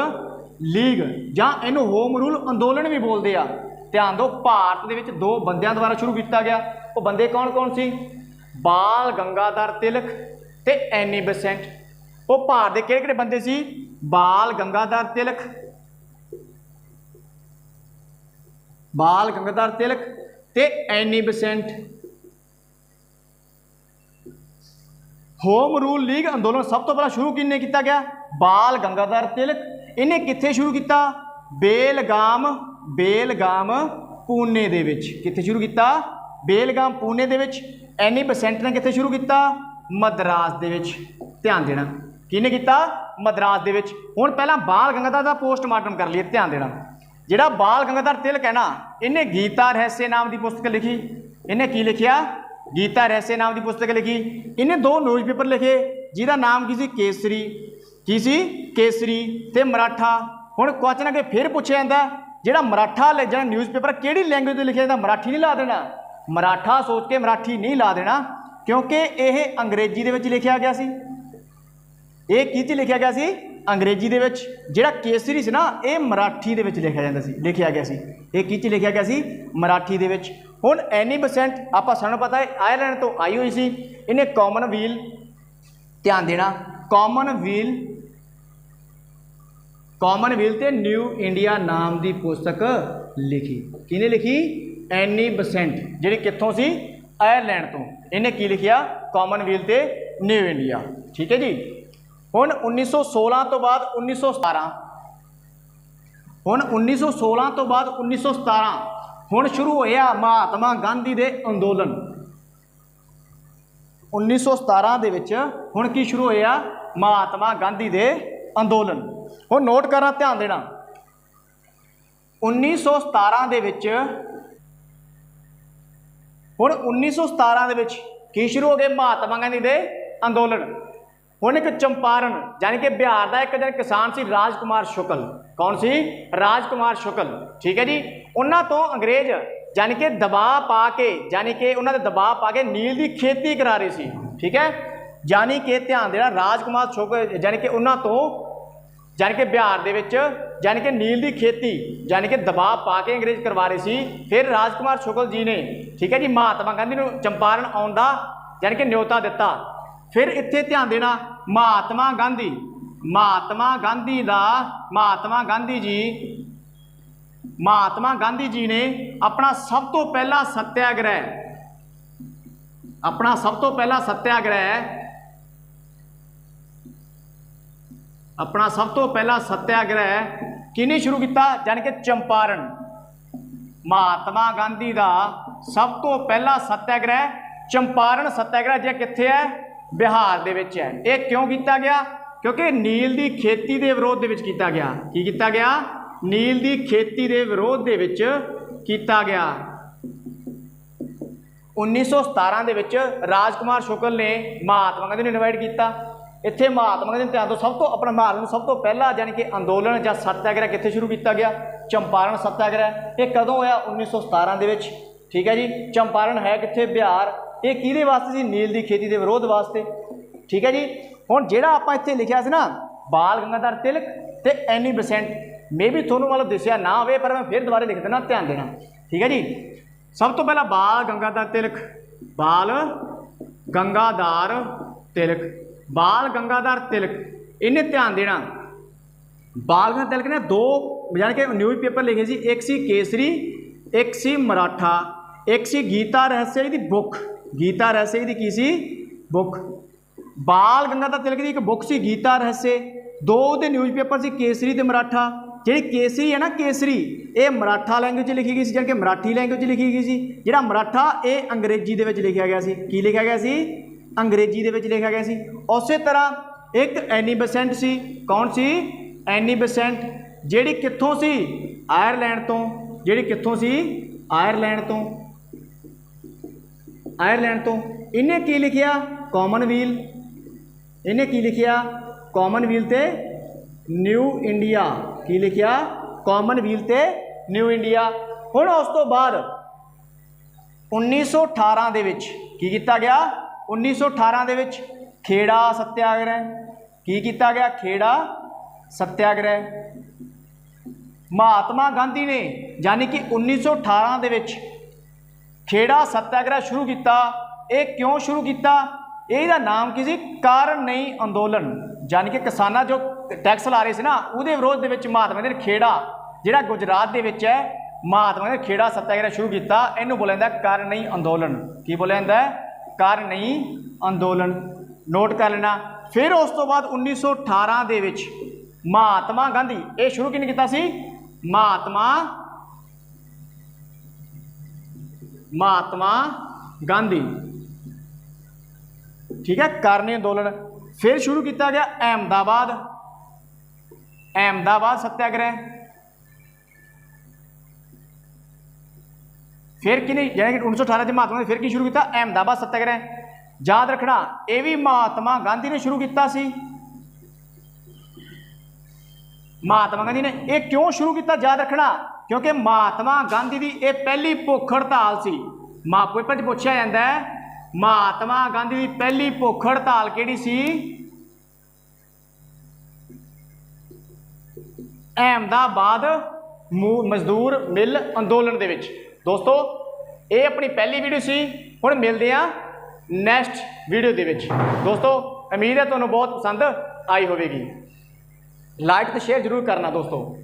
लीग, जां इहनूं होम रूल अंदोलन भी बोलते आ। ध्यान दो, भारत दे विच 2 बंदियां द्वारा शुरू किया गया। वो बंदे कौन कौन सी? बाल गंगाधर तिलक ते एनी बेसेंट। वो भारत के किहड़े बंदे सी? बाल गंगाधर तिलक, बाल गंगाधर तिलक ते Annie Besant. Home rule league अंदोलन सब तो पहला शुरू किन्ने किया गया? बाल गंगाधर तिलक। इन्हें कित्थे शुरू किया? बेलगाम पूने दे विच। कित्थे शुरू किया? बेलगाम पूने दे विच। एनी बेसेंट ने कित्थे शुरू किया? मद्रास दे विच। ध्यान देना, किहने किया? मद्रास दे विच। हुण पहला बाल गंगाधर दा पोस्टमार्टम कर लिए। ध्यान देना, जिहड़ा बाल गंगाधर तिलक है ना, इन्हें गीता रहस्य नाम की पुस्तक लिखी। इन्हें की लिखिया? गीता रहस्य नाम की पुस्तक लिखी। इन्हें 2 न्यूज़पेपर लिखे जिहदा नाम की सी? केसरी। की सी? केसरी ते मराठा। हुण क्वेश्चन अगे फिर पूछा जाता, जिहड़ा मराठा जिहड़ा न्यूज़पेपर किहड़ी लैंग्वेज में लिखिया जाता? मराठी नहीं ला देना, मराठा सोच के मराठी नहीं ला देना, क्योंकि यह अंग्रेजी दे विच लिखिया गया सी। ये किस च लिखिया गया सी? अंग्रेजी दे विच। जिहड़ा केसरी सी ना, ये मराठी दे विच लिखिया जांदा सी, लिखिया गया सी। ये किस च लिखिया गया सी? मराठी दे विच। हुण एनी बेसेंट आपां सानूं पता है आयरलैंड तो आई हुई सी। इन्हें कॉमनवेल, ध्यान देना, कॉमनवेल ते न्यू इंडिया नाम की पुस्तक लिखी। किने लिखी? एनी बेसेंट, जिहड़ी कित्थों सी? आयरलैंड तो। इन्हें की लिखिया? कॉमनवेल ते न्यू इंडिया। ठीक है जी। हुण 1916 तो बाद 1917, हुण 1916 तो बाद 1917 हुण शुरू होया महात्मा गांधी दे अंदोलन। 1917 दे विच हुण की शुरू होया? महात्मा गांधी दे अंदोलन। हुण नोट करना, ध्यान देना, 1917 दे विच हुण 1917 दे विच की शुरू हो गए? महात्मा गांधी दे अंदोलन। हुण एक चंपारण यानी कि बिहार का एक जन किसान सी राजकुमार शुक्ल। कौन सी? राजकुमार शुक्ल। ठीक है जी। उन्हां तो अंग्रेज यानी कि दबाव पा के, यानी कि उन्हां दे दबाव पा के नील की खेती करा रहे सी। ठीक है, यानी कि ध्यान देना, राजकुमार शुक्ल यानी कि उन्हां तो यानी कि बिहार दे विच यानी कि नील की खेती यानी कि दबाव पा के अंग्रेज करवा रहे सी। फिर राजकुमार शुक्ल जी ने, ठीक है जी, महात्मा गांधी नूं चंपारण आउण दा यानी कि न्योता दिता। फिर इत्थे ध्यान देना, महात्मा गांधी जी ने अपना सब तो पहला सत्याग्रह किने शुरू किया? यानी कि चंपारण। महात्मा गांधी का सब तो पहला सत्याग्रह चंपारण सत्याग्रह जो कित्थे है? बिहार दे विच है। ये क्यों किया गया? क्योंकि नील की खेती के विरोध दे विच किया गया। की किया गया? नील की खेती के विरोध दे विच किया गया। 1917 ਦੇ ਵਿੱਚ ਰਾਜਕੁਮਾਰ ਸ਼ੁਕਲ ਨੇ ਮਹਾਤਮਾ ਗਾਂਧੀ ਨੂੰ ਇਨਵਾਈਟ ਕੀਤਾ। ਇੱਥੇ ਮਹਾਤਮਾ ਗਾਂਧੀ ਨੇ ਧਿਆਨ ਤੋਂ ਸਭ ਤੋਂ ਆਪਣਾ ਭਾਰਤ ਨੂੰ ਸਭ ਤੋਂ ਪਹਿਲਾ ਯਾਨੀ ਕਿ ਅੰਦੋਲਨ ਜਾਂ ਸੱਤਿਆਗ੍ਰਹਿ ਕਿੱਥੇ ਸ਼ੁਰੂ ਕੀਤਾ ਗਿਆ? ਚੰਪਾਰਣ ਸੱਤਿਆਗ੍ਰਹਿ। ਇਹ ਕਦੋਂ ਹੋਇਆ? 1917 ਦੇ ਵਿੱਚ। ਠੀਕ ਹੈ ਜੀ। ਚੰਪਾਰਣ ਹੈ ਕਿੱਥੇ? ਬਿਹਾਰ। ਇਹ ਕਿਹਦੇ ਵਾਸਤੇ ਸੀ? ਨੀਲ ਦੀ ਖੇਤੀ ਦੇ ਵਿਰੋਧ ਵਾਸਤੇ। ਠੀਕ ਹੈ ਜੀ। ਹੁਣ ਜਿਹੜਾ ਆਪਾਂ ਇੱਥੇ ਲਿਖਿਆ ਸੀ ਨਾ ਬਾਲ ਗੰਗਾਧਰ ਤਿਲਕ ਤੇ ਐਨੀ ਬੈਸੈਂਟ, ਮੇ ਵੀ ਤੁਹਾਨੂੰ ਮਤਲਬ ਦਿਸਿਆ ਨਾ ਹੋਵੇ ਪਰ ਮੈਂ ਫਿਰ ਦੁਬਾਰਾ ਲਿਖ ਦੇਣਾ, ਧਿਆਨ ਦੇਣਾ। ਠੀਕ ਹੈ ਜੀ। ਸਭ ਤੋਂ ਪਹਿਲਾਂ ਬਾਲ ਗੰਗਾਧਰ ਤਿਲਕ, ਬਾਲ ਗੰਗਾਧਰ ਤਿਲਕ, ਬਾਲ ਗੰਗਾਧਰ ਤਿਲਕ, ਇਹਨੇ ਧਿਆਨ ਦੇਣਾ। ਬਾਲ ਗੰਗਾਧਰ ਤਿਲਕ ਨੇ ਦੋ ਯਾਨੀ ਕਿ ਨਿਊਜ਼ ਪੇਪਰ ਲਿਖੇ ਸੀ, ਇੱਕ ਸੀ ਕੇਸਰੀ, ਇੱਕ ਸੀ ਮਰਾਠਾ, ਇੱਕ ਸੀ ਗੀਤਾ ਰਹੱਸਯ ਦੀ ਬੁੱਕ। ਗੀਤਾ ਰਹੱਸਯ ਦੀ ਕੀ ਸੀ? ਬੁੱਕ। ਬਾਲ ਗੰਗਾਧਰ ਤਿਲਕ ਦੀ ਇੱਕ ਬੁੱਕ ਸੀ ਗੀਤਾ ਰਹੱਸਯ, ਦੋ ਉਹਦੇ ਨਿਊਜ਼ ਪੇਪਰ ਸੀ ਕੇਸਰੀ ਤੇ ਮਰਾਠਾ। ਜਿਹੜੀ ਕੇਸਰੀ ਹੈ ਨਾ, ਕੇਸਰੀ ਇਹ ਮਰਾਠਾ ਲੈਂਗੁਏਜ 'ਚ ਲਿਖੀ ਗਈ ਸੀ, ਜਾਣੀ ਕਿ ਮਰਾਠੀ ਲੈਂਗੁਏਜ 'ਚ ਲਿਖੀ ਗਈ ਸੀ। ਜਿਹੜਾ ਮਰਾਠਾ ਇਹ ਅੰਗਰੇਜ਼ੀ ਦੇ ਵਿੱਚ ਲਿਖਿਆ ਗਿਆ ਸੀ। ਕੀ ਲਿਖਿਆ ਗਿਆ ਸੀ? ਅੰਗਰੇਜ਼ੀ ਦੇ ਵਿੱਚ ਲਿਖਿਆ ਗਿਆ ਸੀ। ਉਸੇ ਤਰ੍ਹਾਂ ਇੱਕ ਐਨੀ ਬੈਸੈਂਟ ਸੀ। ਕੌਣ ਸੀ? ਐਨੀ ਬੈਸੈਂਟ, ਜਿਹੜੀ ਕਿੱਥੋਂ ਸੀ? ਆਇਰਲੈਂਡ ਤੋਂ। ਜਿਹੜੀ ਕਿੱਥੋਂ ਸੀ? ਆਇਰਲੈਂਡ ਤੋਂ। ਆਇਰਲੈਂਡ ਤੋਂ। ਇਹਨੇ ਕੀ ਲਿਖਿਆ? ਕਾਮਨਵੀਲ। ਇਹਨੇ ਕੀ ਲਿਖਿਆ? ਕਾਮਨਵੀਲ ਤੇ ਨਿਊ ਇੰਡੀਆ। ਕੀ ਲਿਖਿਆ? ਕਾਮਨਵੀਲ ਤੇ ਨਿਊ ਇੰਡੀਆ। ਹੁਣ ਉਸ ਤੋਂ ਬਾਅਦ 1918 ਦੇ ਵਿੱਚ ਕੀ ਕੀਤਾ ਗਿਆ? 1918 ਦੇ ਵਿੱਚ ਖੇੜਾ ਸੱਤਿਆਗ੍ਰਹਿ। ਕੀ ਕੀਤਾ ਗਿਆ? ਖੇੜਾ ਸੱਤਿਆਗ੍ਰਹਿ। ਮਹਾਤਮਾ ਗਾਂਧੀ ਨੇ ਯਾਨੀ ਕਿ 1918 ਦੇ ਵਿੱਚ ਖੇੜਾ ਸੱਤਿਆਗ੍ਰਹਿ ਸ਼ੁਰੂ ਕੀਤਾ। ਇਹ ਕਿਉਂ ਸ਼ੁਰੂ ਕੀਤਾ? ਇਹਦਾ ਨਾਮ ਕੀ ਸੀ? ਕਾਰਨ ਨਹੀਂ ਅੰਦੋਲਨ। ਯਾਨੀ ਕਿ ਕਿਸਾਨਾਂ ਜੋ ਟੈਕਸ ਲਾ ਰਹੇ ਸੀ ਨਾ ਉਹਦੇ ਵਿਰੋਧ ਦੇ ਵਿੱਚ ਮਹਾਤਮਾ ਗਾਂਧੀ ਨੇ ਖੇੜਾ, ਜਿਹੜਾ ਗੁਜਰਾਤ ਦੇ ਵਿੱਚ ਹੈ, ਮਹਾਤਮਾ ਗਾਂਧੀ ਨੇ ਖੇੜਾ ਸੱਤਿਆਗ੍ਰਹਿ ਸ਼ੁਰੂ ਕੀਤਾ। ਇਹਨੂੰ ਬੋਲਿਆ ਜਾਂਦਾ ਕਾਰਨ ਨਹੀਂ ਅੰਦੋਲਨ। ਕੀ ਬੋਲਿਆ ਜਾਂਦਾ? ਕਾਰਨ ਨਹੀਂ ਅੰਦੋਲਨ। ਨੋਟ ਕਰ ਲੈਣਾ। ਫਿਰ ਉਸ ਤੋਂ ਬਾਅਦ 1918 ਦੇ ਵਿੱਚ ਮਹਾਤਮਾ ਗਾਂਧੀ, ਇਹ ਸ਼ੁਰੂ ਕਿਹਨੇ ਕੀਤਾ ਸੀ? ਮਹਾਤਮਾ ਗਾਂਧੀ। ਠੀਕ ਹੈ। ਕਰਨੀ ਅੰਦੋਲਨ। ਫਿਰ ਸ਼ੁਰੂ ਕੀਤਾ ਗਿਆ ਅਹਿਮਦਾਬਾਦ ਸੱਤਿਆਗ੍ਰਹਿ। ਫਿਰ ਕਿਹਨੇ ਯਾਨੀ ਕਿ 1918 ਚ ਮਹਾਤਮਾ ਨੇ ਫਿਰ ਕੀ ਸ਼ੁਰੂ ਕੀਤਾ? ਅਹਿਮਦਾਬਾਦ ਸੱਤਿਆਗ੍ਰਹਿ। ਯਾਦ ਰੱਖਣਾ ਇਹ ਵੀ ਮਹਾਤਮਾ ਗਾਂਧੀ ਨੇ ਸ਼ੁਰੂ ਕੀਤਾ ਸੀ। ਮਹਾਤਮਾ ਗਾਂਧੀ ਨੇ ਇਹ ਕਿਉਂ ਸ਼ੁਰੂ ਕੀਤਾ? ਯਾਦ ਰੱਖਣਾ ਕਿਉਂਕਿ ਮਹਾਤਮਾ ਗਾਂਧੀ ਦੀ ਇਹ ਪਹਿਲੀ ਭੁੱਖ ਹੜਤਾਲ ਸੀ। ਪੇਪਰ 'ਚ ਪੁੱਛਿਆ ਜਾਂਦਾ ਹੈ ਮਹਾਤਮਾ ਗਾਂਧੀ ਦੀ ਪਹਿਲੀ ਭੁੱਖ ਹੜਤਾਲ ਕਿਹੜੀ ਸੀ? ਅਹਿਮਦਾਬਾਦ ਮਜ਼ਦੂਰ ਮਿਲ ਅੰਦੋਲਨ ਦੇ ਵਿੱਚ। ਦੋਸਤੋ ਇਹ ਆਪਣੀ ਪਹਿਲੀ ਵੀਡੀਓ ਸੀ। ਹੁਣ ਮਿਲਦੇ ਆ ਨੈਕਸਟ ਵੀਡੀਓ ਦੇ ਵਿੱਚ। ਦੋਸਤੋ ਉਮੀਦ ਹੈ ਤੁਹਾਨੂੰ ਬਹੁਤ ਪਸੰਦ ਆਈ ਹੋਵੇਗੀ। ਲਾਈਕ ਤੇ ਸ਼ੇਅਰ ਜ਼ਰੂਰ ਕਰਨਾ ਦੋਸਤੋ।